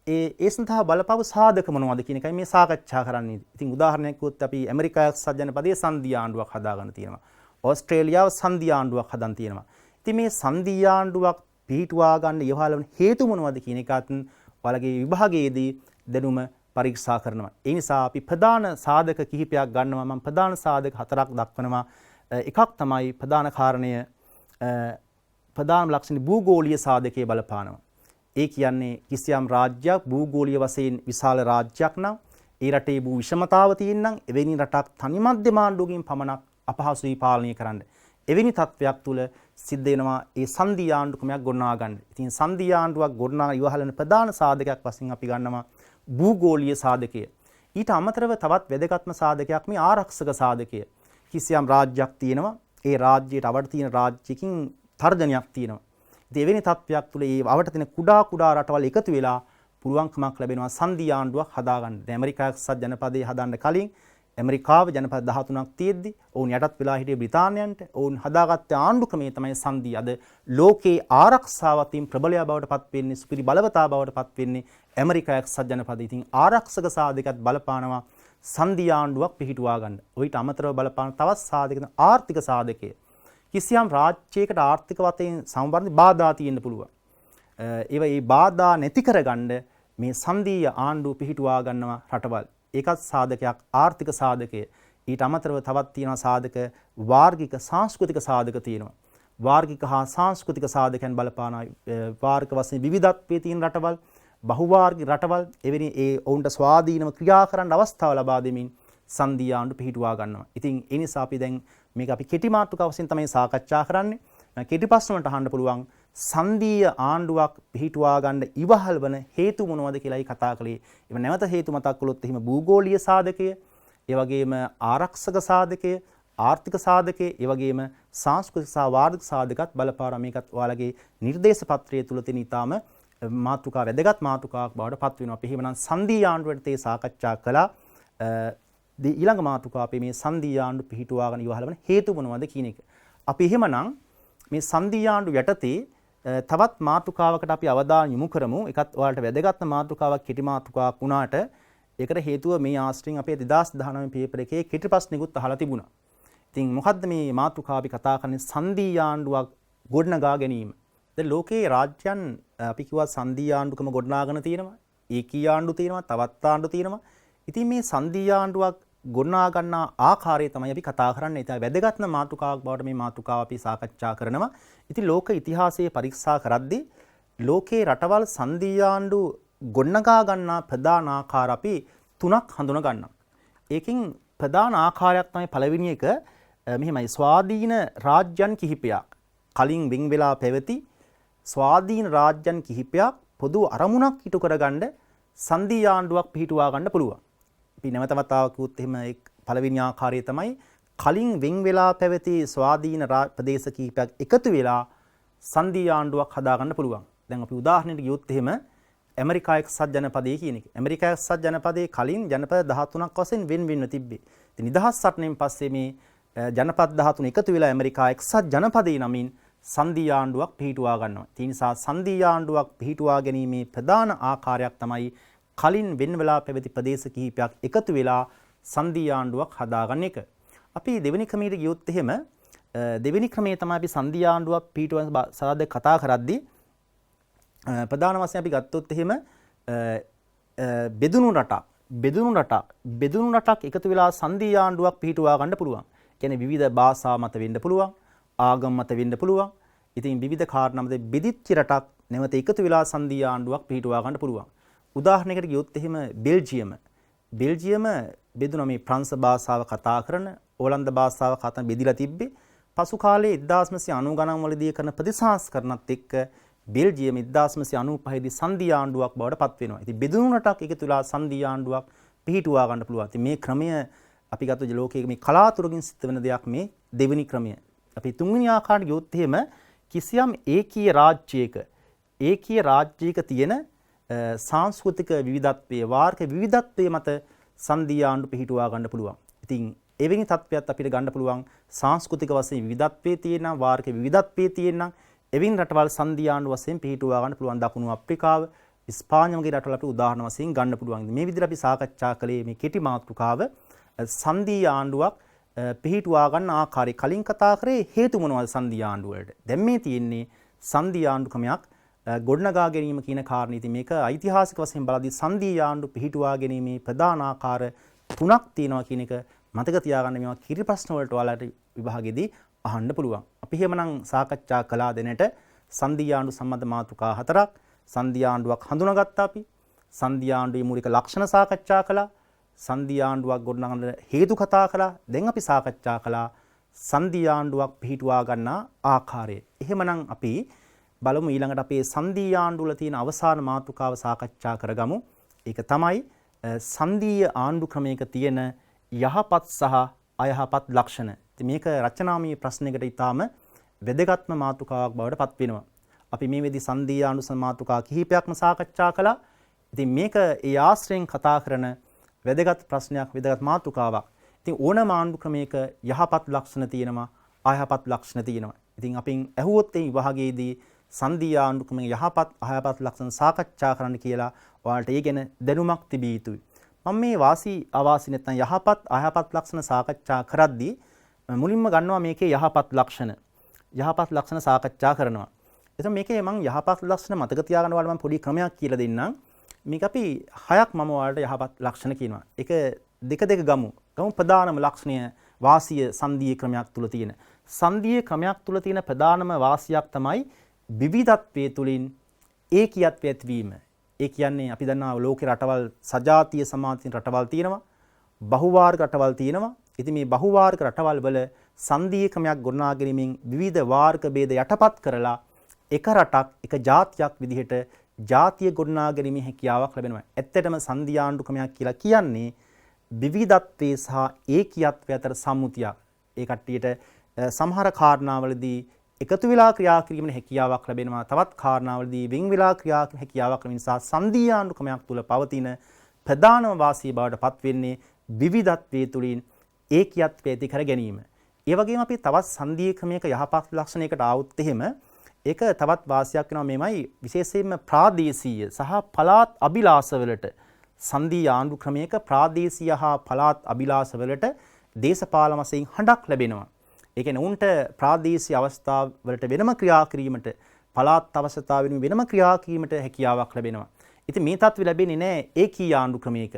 ඒ සඳහා බලපාව සාධක මොනවද කියන එකයි මේ සාකච්ඡා කරන්නේ. ඉතින් උදාහරණයක් කිව්වොත් අපි ඇමරිකාව එක්සත් ජනපදයේ සංධීය ආණ්ඩුවක් හදාගෙන තියෙනවා. ඕස්ට්‍රේලියාව සංධීය ආණ්ඩුවක් හදන් තියෙනවා. ඉතින් මේ සංධීය ආණ්ඩුවක් පිහිටුවා ගන්න ඉවහල් වන හේතු මොනවද කියන එකත් ඔයාලගේ විභාගයේදී දැනුම පරීක්ෂා කරනවා. ඒ නිසා අපි ප්‍රධාන සාධක කිහිපයක් ගන්නවා. මම ප්‍රධාන සාධක 4ක් දක්වනවා. එකක් තමයි ප්‍රධාන කාරණය ප්‍රධාන ලක්ෂණ භූගෝලීය සාධකයේ බලපානවා. ඒ කියන්නේ කිසියම් රාජ්‍යයක් භූගෝලීය වශයෙන් විශාල රාජ්‍යයක් නම් ඒ රටේ භූ විෂමතාව තියෙනනම් එවැනි රටක් තනි මධ්‍යම ආණ්ඩුවකින් පමණක් අපහසුයි පාලනය කරන්න. එවැනි තත්වයක් තුල සිද්ධ වෙනවා ඒ සංධීය ආණ්ඩු ක්‍රමයක් ගොඩනගා ගන්න. ඉතින් සංධීය ආණ්ඩුවක් ගොඩනගා ඉවහල් වෙන ප්‍රධාන සාධකයක් වශයෙන් අපි ගන්නවා භූගෝලීය සාධකය. ඊට අමතරව තවත් වැදගත්ම සාධකයක් මේ ආරක්ෂක සාධකය. කිසියම් රාජ්‍යයක් තියෙනවා. ඒ රාජ්‍යයට අවට තියෙන රාජ්‍යකින් තර්ජනයක් තියෙනවා. දෙවෙනි තත්වයක් තුළ ඒ අවට තියෙන කුඩා රටවල් එකතු වෙලා පුළුවන්කමක් ලැබෙනවා සංධීය ආණ්ඩුවක් හදාගන්න. දැන් ඇමරිකාව එක්සත් ජනපදයේ හදාන්න කලින් ඇමරිකාව ජනපද 13ක් තියෙද්දි ඔවුන් යටත් වෙලා හිටිය බ්‍රිතාන්‍යයන්ට ඔවුන් හදාගත්ත ආණ්ඩු ක්‍රමය තමයි සංධීය. අද ලෝකේ ආරක්ෂාවතින් ප්‍රබලය බවට පත් වෙන්නේ, සුපිරි බලවතා බවට පත් වෙන්නේ ඇමරිකාව එක්සත් ජනපදයේ. ඉතින් ආරක්ෂක සාධකත් බලපානවා සංධීය ආණ්ඩුවක් පිහිටුවා ගන්න. ඔයිට අමතරව බලපාන තවත් සාධක ආර්ථික සාධකය. කිසියම් රාජ්‍යයකට ආර්ථික වශයෙන් සම්බන්ධ බාධා තියෙන්න පුළුවන්. ඒ බාධා නැති කරගන්න මේ සංධීය ආණ්ඩුව පිහිටුවා ගන්නවා රටවල්. ඒකත් සාධකයක් ආර්ථික සාධකය. ඊට අමතරව තවත් තියෙනවා සාධක වාර්ගික සංස්කෘතික සාධක තියෙනවා. වාර්ගික හා සංස්කෘතික සාධකයන් බලපාන වාර්ගික වශයෙන් විවිධත්වයේ තියෙන රටවල්, බහුවාර්ගික රටවල් එවැනි ඒ ඔවුන්ට ස්වාධීනව ක්‍රියා කරන්න අවස්ථාව ලබා දෙමින් සංධීය ආණ්ඩු පිහිටුවා ගන්නවා. ඉතින් ඒ නිසා අපි දැන් මේක අපි කෙටි මාතෘකාව වශයෙන් තමයි සාකච්ඡා කරන්නේ. කෙටි ප්‍රශ්න වලට අහන්න පුළුවන් සංධීය ආණ්ඩුවක් පිහිටුවා ගන්න ඉවහල් වන හේතු මොනවද කියලායි කතා කළේ. එව නැවත හේතු මතක් කළොත් එහෙම භූගෝලීය සාධකය, ඒ වගේම ආරක්ෂක සාධකය, ආර්ථික සාධකය, ඒ වගේම සංස්කෘතික සහ වාර්ගික සාධකත් බලපාන මේකත් ඔයාලගේ නිර්දේශ පත්‍රයේ තුල තියෙන ඊටාම මාතෘකා වැදගත් මාතෘකාවක් බවට පත් වෙනවා. අපි එහෙමනම් සංධීය ආණ්ඩුවට තේ සාකච්ඡා කළා. ඊළඟ මාතෘකාව අපි මේ සංධීය ආණ්ඩු පිහිටුවා ගන්න ඉවහල් වන හේතු මොනවද කියන එක. අපි එහෙමනම් මේ සංධීය ආණ්ඩු යටතේ තවත් මාතෘකාවකට අපි අවධානය යොමු කරමු. ඒකත් ඔයාලට වැදගත් මාතෘකාවක්, කෙටි මාතෘකාවක් වුණාට ඒකට හේතුව මේ ආශ්‍රයෙන් අපේ 2019 පේපර් එකේ කෙටි ප්‍රශ්නිකුත් අහලා තිබුණා. ඉතින් මොකද්ද මේ මාතෘකාව අපි කතා කරන්නේ? සංධීය ආණ්ඩුවක් ගොඩනගා ගැනීම. දැන් ලෝකයේ රාජ්‍යයන් අපි කිව්වා සංධීය ආණ්ඩුකම ගොඩනගාගෙන තියෙනවා, ඒකීය ආණ්ඩු තියෙනවා, තවත් ආණ්ඩු තියෙනවා. ඉතින් මේ සංධීය ආණ්ඩුවක් ගොඩනගා ගන්නා ආකාරය තමයි අපි කතා කරන්නේ. ඒ තමයි වැදගත්ම මාතෘකාවක් බවට මේ මාතෘකාව අපි සාකච්ඡා කරනවා. ඉතින් ලෝක ඉතිහාසයේ පරීක්ෂා කරද්දී ලෝකේ රටවල් සංධීය ආණ්ඩු ගොඩනගා ගන්නා ප්‍රධාන ආකාර අපි 3ක් හඳුනා ගන්නවා. ඒකෙන් ප්‍රධාන ආකාරයක් තමයි පළවෙනි එක මෙහෙමයි ස්වාධීන රාජ්‍යයන් කිහිපයක් කලින් වෙන් වෙලා පැවති ස්වාධීන රාජ්‍යයන් කිහිපයක් පොදු අරමුණක් ඉටු කරගන්න සංධීය ආණ්ඩුවක් පිහිටුවා ගන්න පුළුවන්. අපි නැවත වතාවක් කිව්වොත් එහෙම පළවෙනි ආකාරය තමයි කලින් වෙන් වෙලා පැවති ස්වාධීන ප්‍රදේශ කිහිපයක් එකතු වෙලා සංධීය ආණ්ඩුවක් හදාගන්න පුළුවන්. දැන් අපි උදාහරණයක් ගියොත් එහෙම ඇමරිකා එක්සත් ජනපදයේ කියන එක. ඇමරිකා එක්සත් ජනපදයේ කලින් ජනපද 13ක් වශයෙන් වෙන් වෙන්න තිබ්බේ. ඉතින් නිදහස් සටනෙන් පස්සේ මේ ජනපද 13 එකතු වෙලා ඇමරිකා එක්සත් ජනපදයේ නමින් සංධීය ආණ්ඩුවක් පිහිටුවා ගන්නවා. ඒ නිසා සංධීය ආණ්ඩුවක් පිහිටුවා ගැනීමේ ප්‍රධාන ආකාරයක් තමයි කලින් වෙන් වෙලා පැවති ප්‍රදේශ කිහිපයක් එකතු වෙලා සංධී ආණ්ඩුවක් හදාගන්න එක. අපි දෙවෙනි ක්‍රමයට ගියොත් එහෙම දෙවෙනි ක්‍රමයේ තමයි අපි සංධී ආණ්ඩුවක් පිටුවන සාධක කතා කරද්දී ප්‍රධාන වශයෙන් අපි ගත්තොත් එහෙම බෙදුණු රටක් එකතු වෙලා සංධී ආණ්ඩුවක් පිටුවා ගන්න පුළුවන්. කියන්නේ විවිධ භාෂා මත වෙන්න පුළුවන්, ආගම් මත වෙන්න පුළුවන්. ඉතින් විවිධ කාරණා මත බෙදිච්ච රටක් නැවත එකතු වෙලා සංධී ආණ්ඩුවක් පිටුවා ගන්න පුළුවන්. උදාහරණයකට ගියොත් එහෙම බෙල්ජියම බෙදුණා මේ ප්‍රංශ භාෂාව කතා කරන, ඕලන්ද භාෂාව කතා බෙදිලා තිබ්බේ. පසු කාලයේ 1990 ගණන් වලදී කරන ප්‍රතිසංස්කරණත් එක්ක බෙල්ජියම 1995 දී සංධී ආණ්ඩුවක් බවට පත් වෙනවා. ඉතින් බෙදුණු රටක් එකතු වෙලා සංධී ආණ්ඩුවක් පිහිටුවා ගන්න පුළුවන්. ඉතින් මේ ක්‍රමය අපි ගත්තොත් ලෝකයේ මේ කලාතුරකින් සිද්ධ වෙන දෙයක් මේ දෙවෙනි ක්‍රමය. අපි තුන්වෙනි ආකාරයට ගියොත් එහෙම කිසියම් ඒකීය රාජ්‍යයක තියෙන සංස්කෘතික විවිධත්වයේ වාර්ක විවිධත්වයේ මත සංධී ආණ්ඩු පිහිටුවා ගන්න පුළුවන්. ඉතින් එවැනි තත්ත්වයක් අපිට ගන්න පුළුවන් සංස්කෘතික වශයෙන් විවිධත්වයේ තියෙනවා, වාර්ක විවිධත්වයේ තියෙනවා. එවැනි රටවල් සංධී ආණ්ඩු වශයෙන් පිහිටුවා ගන්න පුළුවන්. දකුණු අප්‍රිකාව, ස්පාඤ්ඤ වගේ රටවල් අපිට උදාහරණ වශයෙන් ගන්න පුළුවන්. මේ විදිහට අපි සාකච්ඡා කළේ මේ කෙටි මාතෘකාව සංධී ආණ්ඩුවක් පිහිටුවා ගන්න ආකාරය. කලින් කතා කරේ හේතු මොනවද සංධී ආණ්ඩුව වලට. දැන් මේ තියෙන්නේ සංධී ආණ්ඩු ක්‍රමයක් ගොඩනගා ගැනීම කියන කාරණේ. ඉතින් මේක ඓතිහාසික වශයෙන් බලද්දී සංධී ආණ්ඩු පිහිටුවා ගැනීමේ ප්‍රධාන ආකාර 3ක් තියෙනවා කියන එක මතක තියාගන්න. මේවා කිරි ප්‍රශ්න වලට ඔයාලට විභාගෙදී අහන්න පුළුවන්. අපි එහෙමනම් සාකච්ඡා කළා දෙනට සංධී ආණ්ඩු සම්බන්ධ මාතෘකා 4ක්. සංධී ආණ්ඩුවක් හඳුනාගත්තා අපි. සංධී ආණ්ඩුවේ මූලික ලක්ෂණ සාකච්ඡා කළා. සංධී ආණ්ඩුවක් ගොඩනගන්න හේතු කතා කළා. දැන් අපි සාකච්ඡා කළා සංධී ආණ්ඩුවක් පිහිටුවා ගන්නා ආකාරය. එහෙමනම් අපි බලමු ඊළඟට අපේ සංධී ආණ්ඩු වල තියෙන අවසාන මාතෘකාව සාකච්ඡා කරගමු. ඒක තමයි සංධීය ආණ්ඩු ක්‍රමයක තියෙන යහපත් සහ අයහපත් ලක්ෂණ. ඉතින් මේක රචනාමය ප්‍රශ්නයකට ඉතාම වැදගත්ම මාතෘකාවක් බවට පත් වෙනවා. අපි මේ වෙද්දී සංධීය ආණ්ඩු මාතෘකා කිහිපයක්ම සාකච්ඡා කළා. ඉතින් මේක ඒ ආශ්‍රයෙන් කතා කරන වැදගත් ප්‍රශ්නයක්, වැදගත් මාතෘකාවක්. ඉතින් ඕනම ආණ්ඩු ක්‍රමයක යහපත් ලක්ෂණ තියෙනවා, අයහපත් ලක්ෂණ තියෙනවා. ඉතින් අපින් ඇහුවොත් මේ විභාගයේදී සංධීය ආණ්ඩු ක්‍රමයේ යහපත් අයහපත් ලක්ෂණ සාකච්ඡා කරන්න කියලා ඔයාලට ඒ ගැන දැනුමක් තිබිය යුතුයි. මම මේ වාසි අවාසි නැත්නම් යහපත් අයහපත් ලක්ෂණ සාකච්ඡා කරද්දී මුලින්ම ගන්නවා මේකේ යහපත් ලක්ෂණ සාකච්ඡා කරනවා. එතකොට මේකේ මම යහපත් ලක්ෂණ මතක තියාගන්න ඔයාලට මම පොඩි ක්‍රමයක් කියලා දෙන්නම්. මේක අපි 6ක් මම ඔයාලට යහපත් ලක්ෂණ කියනවා. ඒක දෙක ගමු. ප්‍රධානම ලක්ෂණය වාසිය සංධීය ක්‍රමයක් තුල තියෙන. සංධීය ක්‍රමයක් තුල තියෙන ප්‍රධානම වාසියක් තමයි විවිධත්වයේ තුලින් ඒකීයත්වය ඇතිවීම. ඒ කියන්නේ අපි දන්නවා ලෝකේ රටවල් සජාතීය සමාජීය රටවල් තියෙනවා, බහුවාර්ග රටවල් තියෙනවා. ඉතින් මේ බහුවාර්ග රටවල් වල සංධීය ක්‍රමයක් ගොඩනගා ගැනීමෙන් විවිධ වාර්ග ભેද යටපත් කරලා එක රටක් එක ජාතියක් විදිහට ජාතිය ගොඩනගා ගැනීමේ හැකියාවක් ලැබෙනවා. ඇත්තටම සංධීය ආණ්ඩු ක්‍රමයක් කියලා කියන්නේ විවිධත්වයේ සහ ඒකීයත්වය අතර සම්මුතියක්. ඒ කට්ටියට සමහර කාරණාවලදී එකතු වෙලා ක්‍රියා කිරීමේ හැකියාවක් ලැබෙනවා. තවත් කාරණාවලදී වෙන් වෙලා ක්‍රියා කිරීමේ හැකියාවක් ලැබෙන නිසා සංධීය ආණ්ඩු ක්‍රමයක් තුල පවතින ප්‍රධානම වාසිය බවට පත් වෙන්නේ විවිධත්වයේ තුලින් ඒකීයත්වය ඇති කර ගැනීම. ඒ වගේම අපි තවත් සංධීය ක්‍රමයක යහපත් ලක්ෂණයකට ආවොත් එහෙම ඒක තවත් වාසියක් වෙනවා. මේමයි විශේෂයෙන්ම ප්‍රාදේශීය සහ පළාත් අභිලාෂවලට සංධීය ආණ්ඩු ක්‍රමයක ප්‍රාදේශීය හා පළාත් අභිලාෂවලට දේශපාලන වශයෙන් හඬක් ලැබෙනවා. ඒ කියන්නේ උන්ට ප්‍රාදේශීය අවස්ථාවලට වෙනම ක්‍රියා කිරීමට, පළාත් අවස්ථාවෙන් වෙනම ක්‍රියා කිරීමට හැකියාවක් ලැබෙනවා. ඉතින් මේ තත්ත්වය ලැබෙන්නේ නැහැ ඒකීය ආණ්ඩු ක්‍රමයක.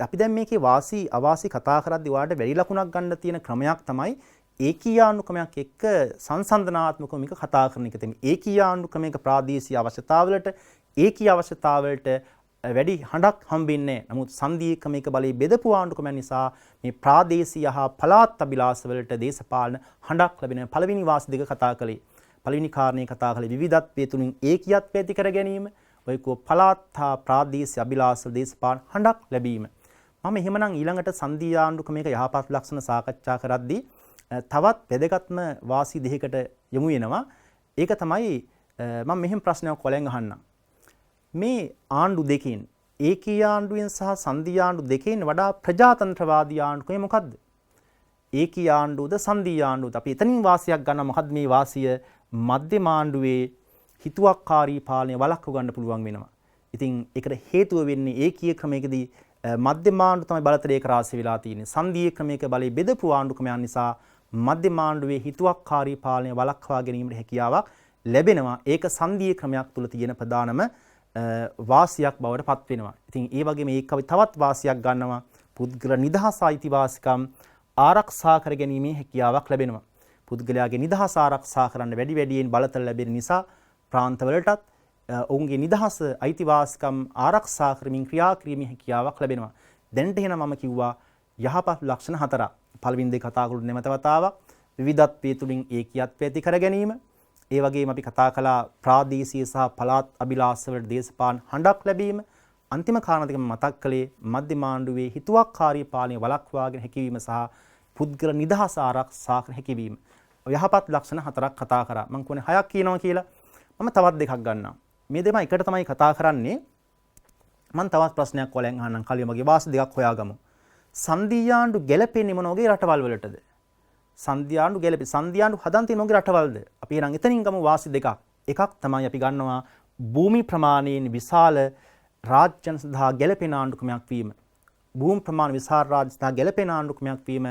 අපි දැන් මේකේ වාසි අවාසි කතා කරද්දී ඔයාලට වැඩි ලකුණක් ගන්න තියෙන ක්‍රමයක් තමයි ඒකීය ආණ්ඩු ක්‍රමයක් එක්ක සංසන්දනාත්මකව මේක කතා කරන එක තමයි. ඒකීය ආණ්ඩු ක්‍රමයක ප්‍රාදේශීය අවශ්‍යතාවලට, ඒකීය අවශ්‍යතාවලට වැඩි හඬක් හම්බෙන්නේ නැහැ. නමුත් සංධීය ක්‍රමයක බලය බෙදපු ආණ්ඩු ක්‍රමයන් නිසා මේ ප්‍රාදේශීය හා පළාත් අභිලාෂවලට දේශපාලන හඬක් ලැබෙන පළවෙනි වාසි දෙක කතා කළේ. පළවෙනි කාරණේ කතා කළේ විවිධත්වයේ තුලින් ඒකීයත්වය ඇති කර ගැනීම. ඔය කෝ පළාත් හා ප්‍රාදේශීය අභිලාෂ දේශපාලන හඬක් ලැබීම. මම එහෙමනම් ඊළඟට සංධීය ආණ්ඩු ක්‍රමයක යහපත් ලක්ෂණ සාකච්ඡා කරද්දී තවත් වැදගත්ම වාසි දෙකකට යමු වෙනවා. ඒක තමයි මම මෙහෙම ප්‍රශ්නයක් කොලෙන් අහන්නම්. මේ ආණ්ඩු දෙකෙන් ඒකීය ආණ්ඩුවෙන් සහ සංධීය ආණ්ඩු දෙකෙන් වඩා ප්‍රජාතන්ත්‍රවාදී ආණ්ඩුවේ මොකද්ද? ඒකීය ආණ්ඩුවද සංධීය ආණ්ඩුවද? අපි එතනින් වාසියක් ගන්න මොකද්ද මේ වාසිය? මධ්‍යම ආණ්ඩුවේ හිතුවක්කාරී පාලනය වළක්ව ගන්න පුළුවන් වෙනවා. ඉතින් ඒකට හේතුව වෙන්නේ ඒකීය ක්‍රමයකදී මධ්‍යම ආණ්ඩුව තමයි බලතල ඒක රාශි වෙලා තියෙන්නේ. සංධීය ක්‍රමයක බලය බෙදපු ආණ්ඩුක්‍රමයන් නිසා මධ්‍යම ආණ්ඩුවේ හිතුවක්කාරී පාලනය වළක්වා ගැනීමට හැකියාවක් ලැබෙනවා. ඒක සංධීය ක්‍රමයක් තුල තියෙන ප්‍රධානම වාසියක් බවට පත් වෙනවා. ඉතින් ඒ වගේම ඒක අපි තවත් වාසියක් ගන්නවා. පුද්ගල නිදහස අයිතිවාසිකම් ආරක්ෂා කර ගැනීමේ හැකියාවක් ලැබෙනවා. පුද්ගලයාගේ නිදහස ආරක්ෂා කරන්න වැඩි වැඩියෙන් බලතල ලැබෙන නිසා ප්‍රාන්තවලටත් ඔවුන්ගේ නිදහස අයිතිවාසිකම් ආරක්ෂා කරමින් ක්‍රියා කිරීමේ හැකියාවක් ලැබෙනවා. දැන්ට එහෙනම් මම කිව්වා යහපත් ලක්ෂණ 4. පළවෙනි දෙක කතා කළු නැවත වතාවක් විවිධත්වයේ තුලින් ඒකීයත්වය ඇති කර ගැනීම. ඒ වගේම අපි කතා කළා ප්‍රාදේශීය සහ පළාත් අභිලාෂවලට දේශපාලන හඬක් ලැබීම. අන්තිම කාරණා දෙක මතක් කළේ මධ්‍යම ආණ්ඩුවේ හිතුවක්කාරී පාලනය වළක්වාගෙන හැකියවීම සහ පුද්ගල නිදහස ආරක්ෂා කර හැකියවීම. යහපත් ලක්ෂණ 4ක් කතා කරා. මම කියන්නේ 6ක් කියනවා කියලා. මම තවත් දෙකක් ගන්නවා. මේ දෙම එකට තමයි කතා කරන්නේ. මම තවත් ප්‍රශ්නයක් ඔයාලෙන් අහන්නම්. කලින් වගේ වාස දෙකක් හොයාගමු. සංධීය ආණ්ඩු ගැලපෙන්නේ මොන වගේ රටවල් වලටද? සංධීය ආණ්ඩු ගැලපෙන්නේ සංධීය ආණ්ඩු හදන් තියෙන වගේ රටවල්ද? අපි එහෙනම් එතනින් ගමු වාසි දෙකක්. එකක් තමයි අපි ගන්නවා භූමි ප්‍රමාණයෙන් විශාල රාජ්‍යයන් සඳහා ගැලපෙන ආණ්ඩුක්‍රමයක් වීම. භූමි ප්‍රමාණ විශාල රාජ්‍ය සඳහා ගැලපෙන ආණ්ඩුක්‍රමයක් වීම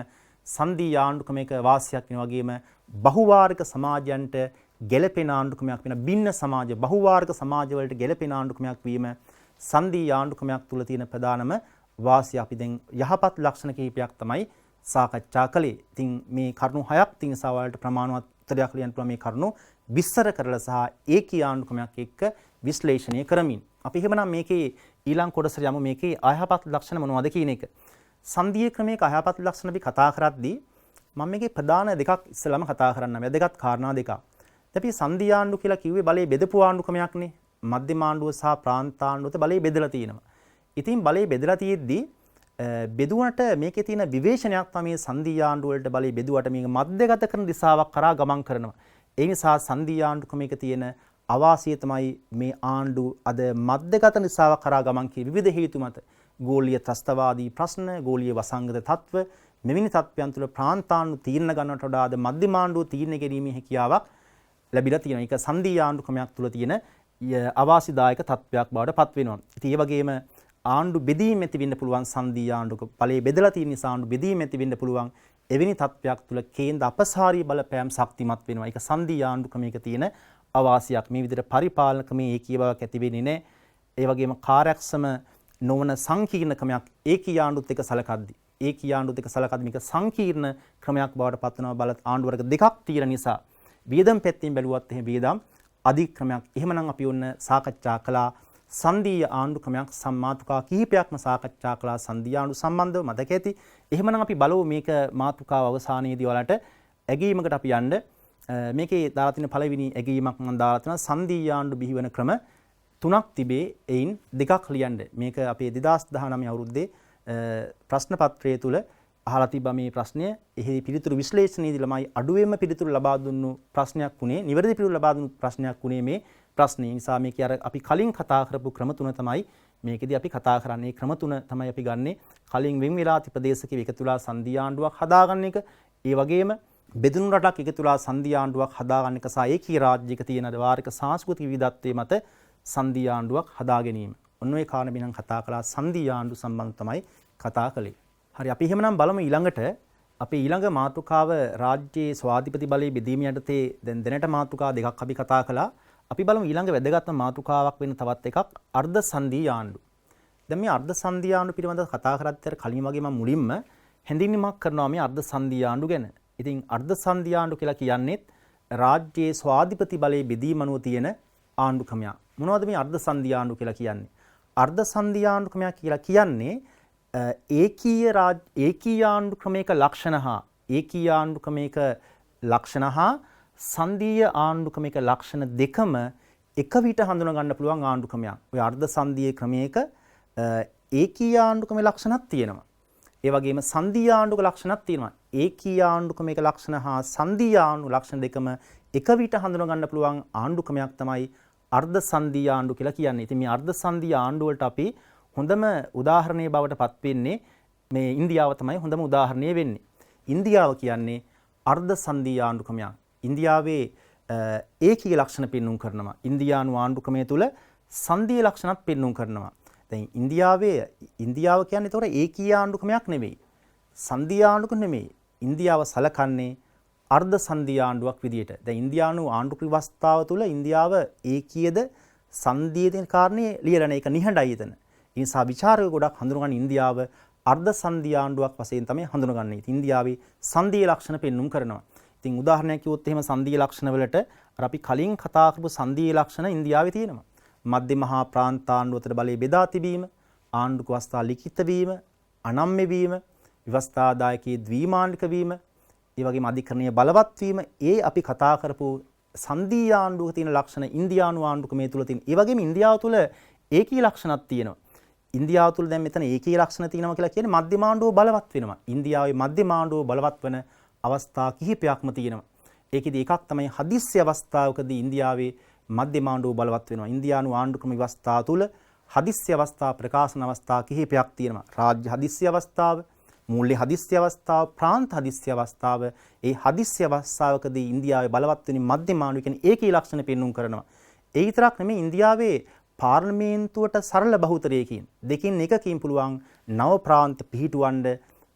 සංධීය ආණ්ඩුක්‍රමයක වාසියක් වෙන වගේම බහුවාර්ගික සමාජයන්ට ගැලපෙන ආණ්ඩුක්‍රමයක් වෙන බින්න සමාජ බහුවාර්ගික සමාජවලට ගැලපෙන ආණ්ඩුක්‍රමයක් වීම සංධීය ආණ්ඩුක්‍රමයක් තුල තියෙන ප්‍රධානම වාසිය. අපි දැන් යහපත් ලක්ෂණ කිහිපයක් තමයි සාකච්ඡා කළේ. ඉතින් මේ කරුණු 6ක් තියෙන නිසා ඔයාලට ප්‍රමාණවත් උත්තරයක් ලියන්න පුළුවන් මේ කරුණු විස්තර කරලා සහ ඒකී ආණ්ඩුක්‍රමයක් එක්ක විශ්ලේෂණය කරමින්. අපි එහෙමනම් මේකේ ඊළඟ කොටසට යමු. මේකේ අයහපත් ලක්ෂණ මොනවද කියන එක. සංධීය ක්‍රමයක අයහපත් ලක්ෂණ අපි කතා කරද්දී මම මේකේ ප්‍රධාන දෙකක් ඉස්සෙල්ලාම කතා කරන්න. වැදගත් කාරණා දෙකක්. අපි සංධීය ආණ්ඩු කියලා කිව්වේ බලය බෙදපු ආණ්ඩුක්‍රමයක්නේ. මධ්‍යම ආණ්ඩුව සහ ප්‍රාන්ත ආණ්ඩුවට බලය බෙදලා තියෙනවා. ඉතින් බලය බෙදලා තියෙද්දී බෙදුවට මේකේ තියෙන විවේචනයක් තමයි සංධීය ආණ්ඩුව වලට බලය බෙදුවට මේක මධ්‍යගත කරන දිශාවක් කරා ගමන් කරනවා. ඒ නිසා සංධීය ආණ්ඩුක්‍රමයක තියෙන අවාසිය තමයි මේ ආණ්ඩු අද මධ්‍යගත දිශාවක් කරා ගමන් කිය විවිධ හේතු මත ගෝලීය ත්‍රස්තවාදී ප්‍රශ්න, ගෝලීය වසංගත තත්ත්ව මෙවැනි තත්ත්වයන් තුළ ප්‍රාන්තාණ්ඩු තීරණ ගන්නට වඩා අද මධ්‍යම ආණ්ඩුව තීරණ ගැනීමේ හැකියාවක් ලැබිලා තියෙනවා. ඒක සංධීය ආණ්ඩුක්‍රමයක් තුළ තියෙන අවාසිදායක තත්ත්වයක් බවට පත් වෙනවා. ඉතින් ඒ වගේම ආණ්ඩු බෙදීම ඇති වෙන්න පුළුවන් සංධීය ආණ්ඩුක බලය බෙදලා තියෙන නිසා ආණ්ඩු බෙදීම ඇති වෙන්න පුළුවන්. එවැනි තත්ත්වයක් තුළ කේන්ද්‍ර අපසාරී බලපෑම් ශක්තිමත් වෙනවා. ඒක සංධීය ආණ්ඩුක්‍රමයක තියෙන අවාසියක්. මේ විදිහට පරිපාලන ක්‍රමයේ ඒකීය බවක් ඇති වෙන්නේ නැහැ. ඒ වගේම කාර්යක්ෂම නොවන සංකීර්ණ ක්‍රමයක් ඒකීය ආණ්ඩුත් එක්ක සලකද්දී ඒකීය ආණ්ඩුත් එක්ක සලකද්දී මේක සංකීර්ණ ක්‍රමයක් බවට පත් වෙනවා. බලත් ආණ්ඩු වර්ග දෙකක් තියෙන නිසා වියදම් පැත්තෙන් බැලුවත් එහෙම වියදම් අධික ක්‍රමයක්. එහෙමනම් අපි ඔන්න සාකච්ඡා කළා සංධීය ආණ්ඩු ක්‍රමයක් සම්මාතුකා කිහිපයක්ම සාකච්ඡා කළා සංධීය ආණ්ඩු සම්බන්ධව මතක ඇති. එහෙමනම් අපි බලමු මේක මාතෘකාව අවසානයේදී ඔයාලට ඇගීමකට අපි යන්න. මේකේ දාලා තියෙන පළවෙනි ඇගීමක් මම දාලා තියෙනවා සංධීය ආණ්ඩු බිහිවන ක්‍රම 3ක් තිබේ. එයින් 2ක් ලියන්න. මේක අපේ 2019 අවුරුද්දේ ප්‍රශ්න පත්‍රය තුල අහලා තිබ්බා මේ ප්‍රශ්නය. එහි පිළිතුරු විශ්ලේෂණයේදී ළමයි අඩුවෙන්ම පිළිතුරු ලබා දුන්නු ප්‍රශ්නයක් වුණේ, නිවැරදි පිළිතුරු ලබා දුන්නු ප්‍රශ්නයක් වුණේ මේ ප්‍රශ්නේ. නිසා මේක අර අපි කලින් කතා කරපු ක්‍රම 3 තමයි මේකෙදී අපි කතා කරන්නේ. ක්‍රම 3 තමයි අපි ගන්නෙ. කලින් වෙන් වෙලා ති ප්‍රදේශකෙ එකතුලා සංධීය ආණ්ඩුවක් හදාගන්න එක. ඒ වගේම බෙදුණු රටක් එකතුලා සංධීය ආණ්ඩුවක් හදාගන්න එක සහ ඒකී රාජ්‍යයක තියෙන වාරික සංස්කෘතික විවිධත්වයේ මත සංධීය ආණ්ඩුවක් හදා ගැනීම. ඔන්න ඔය කාරණේ නම් කතා කළා. සංධීය ආණ්ඩු සම්බන්ධ තමයි කතා කළේ. හරි, අපි එහෙමනම් බලමු ඊළඟට අපේ ඊළඟ මාතෘකාව රාජ්‍යයේ ස්වාධිපති බලය බෙදීම යටතේ දැනට මාතෘකා දෙකක් අපි කතා කළා. අපි බලමු ඊළඟ වැදගත්ම මාතෘකාවක් වෙන තවත් එකක් අර්ධ සංධීය ආණ්ඩු. දැන් මේ අර්ධ සංධීය ආණ්ඩු පිළිබඳව කතා කරද්දී අර කලින් වගේ මම මුලින්ම හැඳින්වීමක් කරනවා මේ අර්ධ සංධීය ආණ්ඩු ගැන. ඉතින් අර්ධ සංධීය ආණ්ඩු කියලා කියන්නේ රාජ්‍යයේ ස්වාධිපති බලය බෙදීම අනුව තියෙන ආණ්ඩු ක්‍රමයක්. මොනවද මේ අර්ධ සංධීය ආණ්ඩු කියලා කියන්නේ? අර්ධ සංධීය ආණ්ඩු ක්‍රමයක් කියලා කියන්නේ ඒකීය ආණ්ඩු ක්‍රමයක ලක්ෂණ හා ඒකීය ආණ්ඩු ක්‍රමයක ලක්ෂණ හා සංධීය ආණ්ඩු ක්‍රමයක ලක්ෂණ දෙකම එක විට හඳුනා ගන්න පුළුවන් ආණ්ඩු ක්‍රමයක්. ඔය අර්ධ සංධීය ක්‍රමයක ඒකීය ආණ්ඩු ක්‍රමයේ ලක්ෂණක් තියෙනවා. ඒ වගේම සංධීය ආණ්ඩුක ලක්ෂණක් තියෙනවා. ඒකීය ආණ්ඩු ක්‍රමයක ලක්ෂණ හා සංධීය ආණ්ඩු ලක්ෂණ දෙකම එක විට හඳුනා ගන්න පුළුවන් ආණ්ඩු ක්‍රමයක් තමයි අර්ධ සංධීය ආණ්ඩු කියලා කියන්නේ. ඉතින් මේ අර්ධ සංධීය ආණ්ඩු වලට අපි හොඳම උදාහරණය බවට පත් වෙන්නේ මේ ඉන්දියාව තමයි හොඳම උදාහරණය වෙන්නේ. ඉන්දියාව කියන්නේ අර්ධ සංධීය ආණ්ඩු ක්‍රමයක්. ඉන්දියාවේ ඒකීය ලක්ෂණ පෙන්වුම් කරනවා. ඉන්දියානු ආණ්ඩු ක්‍රමය තුල සංධීය ලක්ෂණත් පෙන්වුම් කරනවා. දැන් ඉන්දියාව කියන්නේ ඒතකොට ඒකීය ආණ්ඩුක්‍රමයක් නෙවෙයි. සංධීය ආණ්ඩුක්‍රම නෙමෙයි. ඉන්දියාව සලකන්නේ අර්ධ සංධීය ආණ්ඩුවක් විදියට. දැන් ඉන්දියානු ආණ්ඩුක ව්‍යවස්ථාව තුළ ඉන්දියාව ඒකීයද සංධීයද කාරණේ ලියලා නැහැ. ඒක නිහඬයි එතන. ඒ නිසා විචාරක ගොඩක් හඳුනගන්නේ ඉන්දියාව අර්ධ සංධීය ආණ්ඩුවක් වශයෙන් තමයි හඳුනගන්නේ. ඉන්දියාවේ සංධීය ලක්ෂණ පෙන්වුම් කරනවා. ඉතින් උදාහරණයක් කිව්වොත් එහෙම සංධීය ලක්ෂණ වලට අර අපි කලින් කතා කරපු සංධීය ලක්ෂණ ඉන්දියාවේ තියෙනවා. මධ්‍ය මහා ප්‍රාන්ත ආණ්ඩුව අතර බලය බෙදා තිබීම, ආණ්ඩුක ව්‍යවස්ථා ලිඛිත වීම, අනම්‍ය වීම, ව්‍යවස්ථාදායකයේ ද්විමාණ්ඩික වීම, ඒ වගේම අධිකරණීය බලවත් වීම, ඒ අපි කතා කරපු සංධීය ආණ්ඩුවක තියෙන ලක්ෂණ ඉන්දියානු ආණ්ඩුක්‍රමයේ තුල තියෙන. ඒ වගේම ඉන්දියාව තුල ඒකී ලක්ෂණක් තියෙනවා. ඉන්දියාව තුල දැන් මෙතන ඒකී ලක්ෂණ තියෙනවා කියලා කියන්නේ මධ්‍යම ආණ්ඩුව බලවත් වෙනවා. ඉන්දියාවේ මධ්‍යම ආණ්ඩුව බලවත් වෙන අවස්ථා කිහිපයක්ම තියෙනවා. ඒකෙදි එකක් තමයි හදිස්සි අවස්ථාවකදී ඉන්දියාවේ මධ්‍යම ආණ්ඩුව බලවත් වෙනවා. ඉන්දියානු ආණ්ඩුක්‍රම ව්‍යවස්ථාව තුල හදිස්සි අවස්ථා ප්‍රකාශන අවස්ථා කිහිපයක් තියෙනවා. රාජ්‍ය හදිස්සි අවස්ථාව, මූල්‍ය හදිස්සි අවස්ථාව, ප්‍රාන්ත හදිස්සි අවස්ථාව. ඒ හදිස්සි අවස්ථාවකදී ඉන්දියාවේ බලවත් වෙන මධ්‍යම ආණ්ඩුව කියන්නේ ඒකී ලක්ෂණ පෙන්වුම් කරනවා. ඒ විතරක් නෙමෙයි ඉන්දියාවේ පාර්ලිමේන්තුවට සරල බහුතරයකින් දෙකින් එකකින් පුළුවන් නව ප්‍රාන්ත පිහිටුවන්න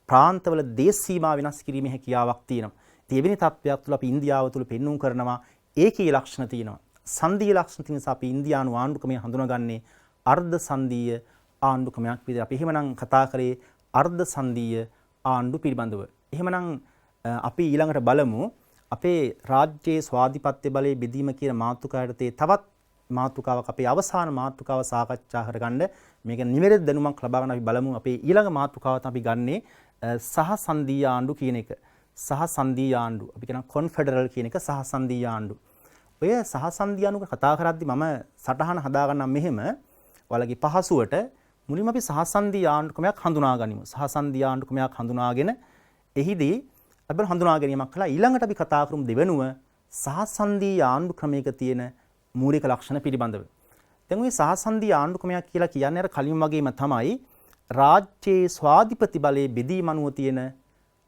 ප්‍රාන්තවල දේශ සීමා වෙනස් කිරීමේ හැකියාවක් තියෙනවා. ඉතින් එවැනි තත්ත්වයක් තුළ අපි ඉන්දියාව තුළ පෙන්වුම් කරනවා ඒකී ලක්ෂණ තියෙනවා. සංධීය ලක්ෂණ තියෙන නිසා අපි ඉන්දියානු ආණ්ඩුක්‍රමය හඳුනාගන්නේ අර්ධ සංධීය ආණ්ඩුක්‍රමයක් විදිහට. අපි එහෙමනම් කතා කරේ අර්ධ සංධීය ආණ්ඩු පිළිබඳව. එහෙමනම් අපි ඊළඟට බලමු අපේ රාජ්‍යයේ ස්වාධිපත්‍ය බලය බෙදීම කියන මාතෘකාවට තවත් මාතෘකාවක් අපේ අවසාන මාතෘකාව සාකච්ඡා කරගන්න මේක නිවැරදි දැනුමක් ලබා ගන්න අපි බලමු. අපේ ඊළඟ මාතෘකාව අපි ගන්නේ සහ සංධීය ආණ්ඩු කියන එක. සහ සංධීය ආණ්ඩු. අපි කියන කොන්ෆෙඩරල් කියන එක සහ සංධීය ආණ්ඩු. ඔය සහ සංධීය ආණ්ඩු කතා කරද්දි මම සටහන හදාගන්නම් මෙහෙම. ඔයාලගේ පහසුවට මුලින්ම අපි සහ සංධීය ආණ්ඩුක්‍රමයක් හඳුනා ගනිමු. සහ සංධීය ආණ්ඩුක්‍රමයක් හඳුනාගෙන එහිදී අපි හඳුනා ගැනීමක් කළා. ඊළඟට අපි කතා කරමු දෙවෙනුව සහ සංධීය ආණ්ඩුක්‍රමයක තියෙන මූලික ලක්ෂණ පිළිබඳව. දැන් ওই සහ සංධීය ආණ්ඩුක්‍රමයක් කියලා කියන්නේ අර කලින් වගේම තමයි රාජ්‍යයේ ස්වාධිපති බලයේ බෙදීම අනුව තියෙන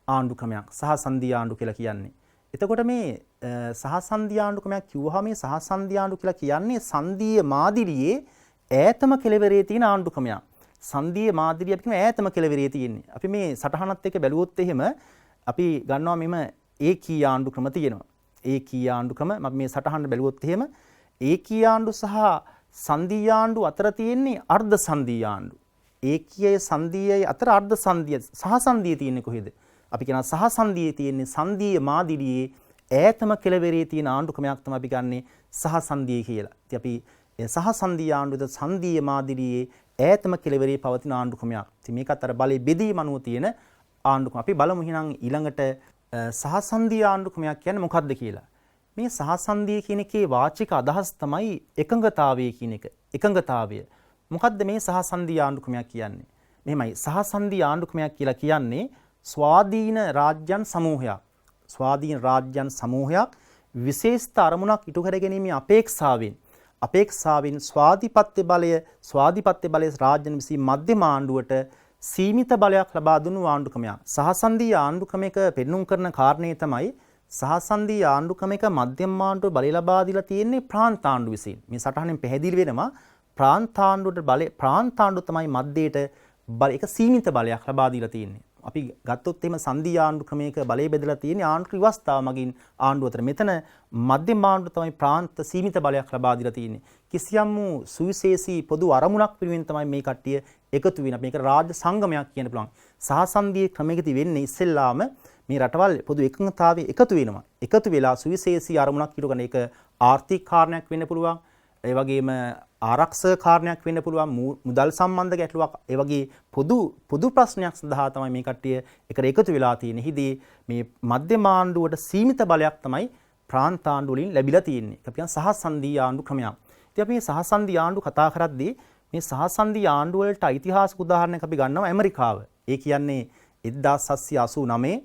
ආණ්ඩුක්‍රමයක් සහ සංධීය ආණ්ඩු කියලා කියන්නේ. එතකොට මේ සහ සංධීය ආණ්ඩුක්‍රමයක් කිව්වහම මේ සහ සංධීය ආණ්ඩු කියලා කියන්නේ සංධීය මාදිරියේ ඈතම කෙළවරේ තියෙන ආණ්ඩුක්‍රමයක්. සංධීය මාදිරිය අපි කියන ඈතම කෙළවරේ තියෙන්නේ. අපි මේ සටහනත් එක්ක බැලුවොත් එහෙම අපි ගන්නවා මෙම ඒකීය ආණ්ඩුක්‍රම තියෙනවා. ඒකීය ආණ්ඩුක්‍රම අපි මේ සටහන බැලුවොත් එහෙම ඒකීය ආණ්ඩු සහ සංධීය ආණ්ඩු අතර තියෙන්නේ අර්ධ සංධීය ආණ්ඩු. ඒකීය සංධීයයි අතර අර්ධ සංධීය සහ සංධීය තියෙන්නේ කොහෙද? අපි කියනවා සහ සංධීය තියෙන්නේ සංධීය මාදිරියේ ඈතම කෙළවරේ තියෙන ආණ්ඩුක්‍රමයක් තමයි අපි ගන්නෙ සහ සංධීය කියලා. ඉතින් අපි සහ සංධීය ආණ්ඩුවද සංධීය මාදිරියේ ඈතම කෙළවරේ පවතින ආණ්ඩුක්‍රමයක්. ඉතින් මේකත් අර බලය බෙදීම අනුව තියෙන ආණ්ඩුක්‍රම. අපි බලමු එහෙනම් ඊළඟට සහ සංධීය ආණ්ඩුක්‍රමයක් කියන්නේ මොකක්ද කියලා. මේ සහ සංධීය කියන එකේ වාචික අදහස් තමයි එකඟතාවය කියන එක. එකඟතාවය. මොකක්ද මේ සහ සංධීය ආණ්ඩුක්‍රමයක් කියන්නේ? මෙහෙමයි. සහ සංධීය ආණ්ඩුක්‍රමයක් කියලා කියන්නේ ස්වාධීන රාජ්‍යයන් සමූහයක්. ස්වාධීන රාජ්‍යයන් සමූහයක් විශේෂිත අරමුණක් ඉටු කර ගැනීමේ අපේක්ෂාවෙන් ස්වාධිපත්‍ය බලය රාජ්‍යයන් විසින් මධ්‍යම ආණ්ඩුවට සීමිත බලයක් ලබා දුන්නු ආණ්ඩුක්‍රමයක්. සහ සංධීය ආණ්ඩුක්‍රමයක පෙන්눔 කරන කාරණේ තමයි සහ සංධීය ආණ්ඩුක්‍රමයක මධ්‍යම ආණ්ඩුව බලය ලබා දීලා තියෙන්නේ ප්‍රාන්ත ආණ්ඩුව විසින්. මේ සටහනෙන් පැහැදිලි වෙනවා ප්‍රාන්ත ආණ්ඩුව තමයි මධ්‍යයට එක සීමිත බලයක් ලබා දීලා තියෙන්නේ. අපි ගත්තොත් එහෙම සංධීය ආණ්ඩුක්‍රමයක බලය බෙදලා තියෙන්නේ ආණ්ඩු ව්‍යවස්ථාව මගින් ආණ්ඩුව අතර. මෙතන මධ්‍යම ආණ්ඩුව තමයි ප්‍රාන්ත සීමිත බලයක් ලබා දීලා තියෙන්නේ. කිසියම් වූ සුවිශේෂී පොදු අරමුණක් පිළිවෙන් තමයි මේ කට්ටිය එකතු වෙන. මේක රාජ්‍ය සංගමයක් කියන්න පුළුවන්. සහ සංධීය ක්‍රමයකදී වෙන්නේ ඉස්සෙල්ලාම මේ රටවල් පොදු එකඟතාවයේ එකතු වෙනවා. එකතු වෙලා සුවිශේෂී අරමුණක් ඉටු කරන එක ආර්ථික කාරණයක් වෙන්න පුළුවන්. ඒ වගේම ආරක්ෂක කාරණයක් වෙන්න පුළුවන්. මුදල් සම්බන්ධ ගැටලුවක්. ඒ වගේ පොදු ප්‍රශ්නයක් සඳහා තමයි මේ කට්ටිය එකට එකතු වෙලා තියෙන්නේ. හිදී මේ මධ්‍යම ආණ්ඩුවට සීමිත බලයක් තමයි ප්‍රාන්ත ආණ්ඩු වලින් ලැබිලා තියෙන්නේ. ඒක කියන සහ සංධීය ආණ්ඩු ක්‍රමයක්. ඉතින් අපි මේ සහ සංධීය ආණ්ඩු කතා කරද්දී මේ සහ සංධීය ආණ්ඩු වලට ඓතිහාසික උදාහරණයක් අපි ගන්නවා ඇමරිකාව. ඒ කියන්නේ 1789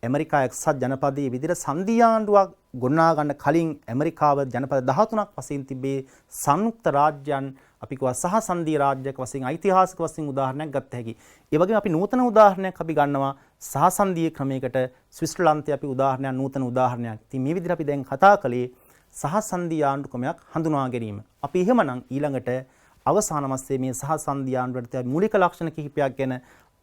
ඇමරිකා එක්සත් ජනපදයේ විදිහට සංධීය ආණ්ඩුවක් ගොඩනගා ගන්න කලින් ඇමරිකාව ජනපද 13ක් වශයෙන් තිබේ සංයුක්ත රාජ්‍යයන් අපි කියවා සහ සංධීය රාජ්‍යයක් වශයෙන් ඓතිහාසික වශයෙන් උදාහරණයක් ගත්ත හැකි. ඒ වගේම අපි නූතන උදාහරණයක් අපි ගන්නවා සහසන්ධියේ ක්‍රමයකට ස්විට්සර්ලන්තයේ අපි උදාහරණයක් නූතන උදාහරණයක්. ඉතින් මේ විදිහට අපි දැන් කතා කළේ සහසන්ධි ආණ්ඩු ක්‍රමයක් හඳුනා ගැනීම. අපි එහෙමනම් ඊළඟට අවසාන මාසයේ මේ සහසන්ධි ආණ්ඩුවට මූලික ලක්ෂණ කිහිපයක් ගැන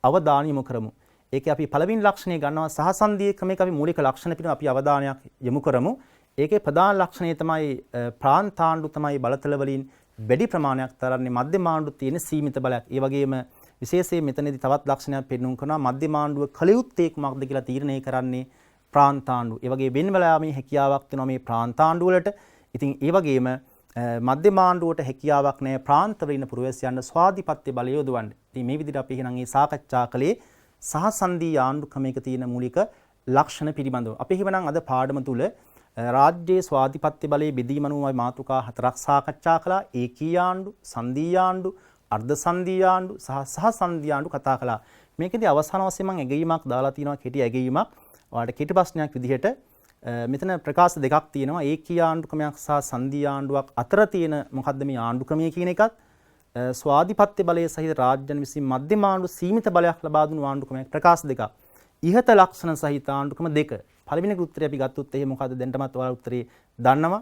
අවධානය යොමු කරමු. ඒකේ අපි පළවෙනි ලක්ෂණය ගන්නවා සහසන්ධියේ ක්‍රමයක අපි මූලික ලක්ෂණ පිළිබඳව අපි අවධානයක් යොමු කරමු. ඒකේ ප්‍රධාන ලක්ෂණය තමයි ප්‍රාන්තාණ්ඩු තමයි බලතල වලින් වැඩි ප්‍රමාණයක් තරන්නේ මධ්‍යම ආණ්ඩු තියෙන සීමිත බලයක්. ඒ වගේම විශේෂයෙන් මෙතනදී තවත් ලක්ෂණයක් පෙන්වන්න කරනවා මධ්‍යම ආණ්ඩුව කලියුත්තේ කුමක්ද කියලා තීරණය කරන්නේ ප්‍රාන්තාණ්ඩු. ඒ වගේ වෙන්වලාමේ හැකියාවක් තියෙනවා මේ ප්‍රාන්තාණ්ඩු වලට. ඉතින් ඒ වගේම මධ්‍යම ආණ්ඩුවට හැකියාවක් නැහැ ප්‍රාන්තවල ඉන්න පුරවැසියන්ට ස්වාධිපත්‍ය බලය යොදවන්න. ඉතින් මේ විදිහට අපි එහෙනම් මේ සාකච්ඡා කළේ සහසන්ධි ආණ්ඩු ක්‍රමයක තියෙන මූලික ලක්ෂණ පිළිබඳව. අපි එහෙමනම් අද පාඩම තුල රාජ්‍යයේ ස්වාධිපත්‍ය බලයේ බෙදීම අනුවයි මාතෘකා 4ක් සාකච්ඡා කළා. ඒකී ආණ්ඩු, සන්ධි ආණ්ඩු, අර්ධ සන්ධි ආණ්ඩු සහ සන්ධි ආණ්ඩු කතා කළා. මේකෙදී අවසාන වශයෙන් මම ඇගීමක් දාලා තිනවා කෙටි ඇගීමක්. ඔයාලට කෙටි ප්‍රශ්නයක් විදිහට මෙතන ප්‍රකාශ දෙකක් තියෙනවා. ඒකී ආණ්ඩු ක්‍රමයක් සහ සන්ධි ආණ්ඩුවක් අතර තියෙන මොකද්ද මේ ආණ්ඩු ක්‍රමය කියන එකත් ස්වාධිපත්‍ය බලයේ සහිත රාජ්‍යයන් විසින් මධ්‍යම ආණ්ඩු සීමිත බලයක් ලබා දුණු ආණ්ඩු ක්‍රමයක් ප්‍රකාශ දෙකක්. ඉහත ලක්ෂණ සහිත ආණ්ඩු ක්‍රම දෙක. පළවෙනි උත්තරය අපි ගත්තොත් එහෙම මොකද්ද දැන්ටමත් ඔයාලා උත්තරේ දන්නවා.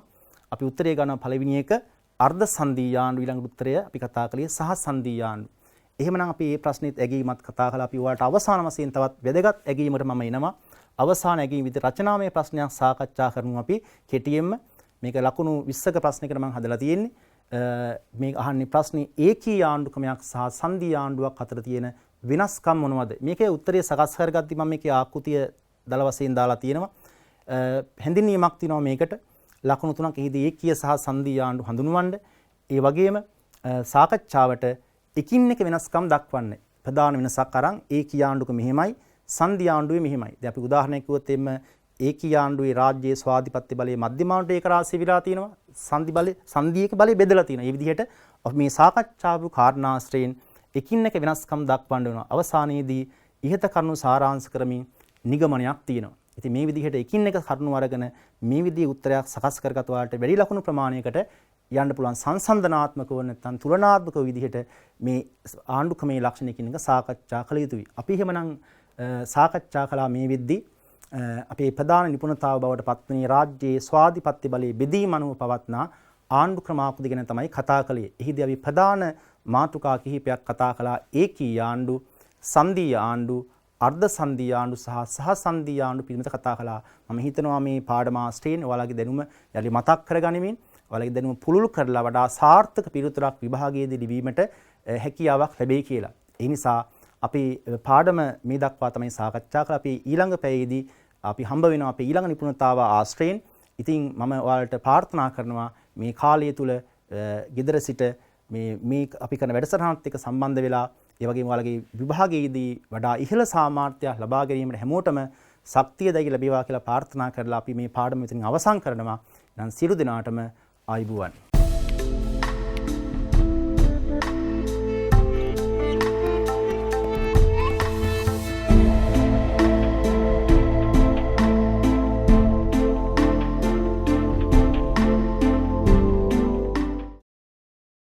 අපි උත්තරය ගන්නවා පළවෙනි එක අර්ධ සන්ධි ආණ්ඩු. ඊළඟ උත්තරය අපි කතා කළේ සහ සන්ධි ආණ්ඩු. එහෙමනම් අපි මේ ප්‍රශ්නෙත් ඇගීමත් කතා කළා. අපි ඔයාලට අවසාන වශයෙන් තවත් වැදගත් ඇගීමකට මම එනවා. අවසාන ඇගීම විදිහට රචනාමය ප්‍රශ්නයක් සාකච්ඡා කරමු අපි කෙටියෙන්ම. මේක ලකුණු 20ක ප්‍රශ්නයකට මම හදලා තියෙන්නේ. මේ අහන්නේ ප්‍රශ්නේ ඒකී ආණ්ඩු ක්‍රමයක් සහ සන්ධි ආණ්ඩුවක් අතර තියෙන වෙනස්කම් මොනවද? මේකේ උත්තරය සකස් කරගත්තී මම මේකේ ආකෘතිය දල වශයෙන් දාලා තියෙනවා. හැඳින්වීමක් තියෙනවා මේකට. ලකුණු තුනක් එහිදී ඒකීය සහ සන්ධි ආණ්ඩු හඳුන්වන්න. ඒ වගේම සාකච්ඡාවට එකින් එක වෙනස්කම් දක්වන්න. ප්‍රධාන වෙනසක් අරන් ඒකී ආණ්ඩුක මෙහෙමයි, සන්ධි ආණ්ඩුවේ මෙහෙමයි. දැන් අපි උදාහරණයක් කිව්වොත් එම්ම ඒකී ආණ්ඩුවේ රාජ්‍යයේ ස්වාධිපත්‍ය බලයේ මධ්‍යම ආණ්ඩුවේ ඒක රාශී විලා තියෙනවා. සන්ධියක බලය බෙදලා තියෙනවා. මේ විදිහට මේ සාකච්ඡාවු කාරණාශ්‍රයෙන් එකින් එක වෙනස්කම් දක්වන්න වෙනවා. අවසානයේදී ඉහත කරුණු සාරාංශ කරමින් නිගමනයක් තියෙනවා. ඉතින් මේ විදිහට එකින් එක කරුණු අරගෙන මේ විදිහේ උත්තරයක් සකස් කරගත ඔයාලට වැඩි ලකුණු ප්‍රමාණයකට යන්න පුළුවන් සංසන්දනාත්මකව නැත්නම් තුලනාත්මකව විදිහට මේ ආණ්ඩු ක්‍රමයේ ලක්ෂණ එකින් එක සාකච්ඡා කළ යුතුයි. අපි එහෙමනම් සාකච්ඡා කළා මේ වෙද්දී අපේ ප්‍රධාන නිපුණතාව බවට පත්වන රාජ්‍යයේ ස්වාධිපත්‍ය බලයේ බෙදීම අනුව පවත්නා ආණ්ඩු ක්‍රමාකෘති ගැන තමයි කතා කළේ. එහිදී අපි ප්‍රධාන මාතෘකා කිහිපයක් කතා කළා. ඒකී ආණ්ඩු, සන්ධි ආණ්ඩු, අර්ධ සන්ධි ආණ්ඩු සහ සන්ධි ආණ්ඩු පිළිබඳව කතා කළා. මම හිතනවා මේ පාඩමාස්ට්‍රේන් ඔයාලගේ දැනුම යලි මතක් කරගනිමින් ඔයාලගේ දැනුම පුළුල් කරලා වඩා සාර්ථක පිළිතුරක් විභාගයේදී ලිවීමට හැකියාවක් ලැබෙයි කියලා. ඒ නිසා අපි පාඩම මේ දක්වා තමයි සාකච්ඡා කරලා අපි ඊළඟ පැයේදී අපි හම්බ වෙනවා අපේ ඊළඟ නිපුණතාව ආශ්‍රයෙන්. ඉතින් මම ඔයාලට ප්‍රාර්ථනා කරනවා මේ කාලය තුල ගෙදර සිට මේ අපි කරන වැඩසටහනත් එක්ක සම්බන්ධ වෙලා ඒ වගේම ඔයාලගේ විභාගයේදී වඩා ඉහළ සාමාර්ථයක් ලබා ගැනීමට හැමෝටම ශක්තිය දැයි ලැබේවා කියලා ප්‍රාර්ථනා කරලා අපි මේ පාඩම මෙතනින් අවසන් කරනවා. එහෙනම් සියලු දෙනාටම ආයුබෝවන්.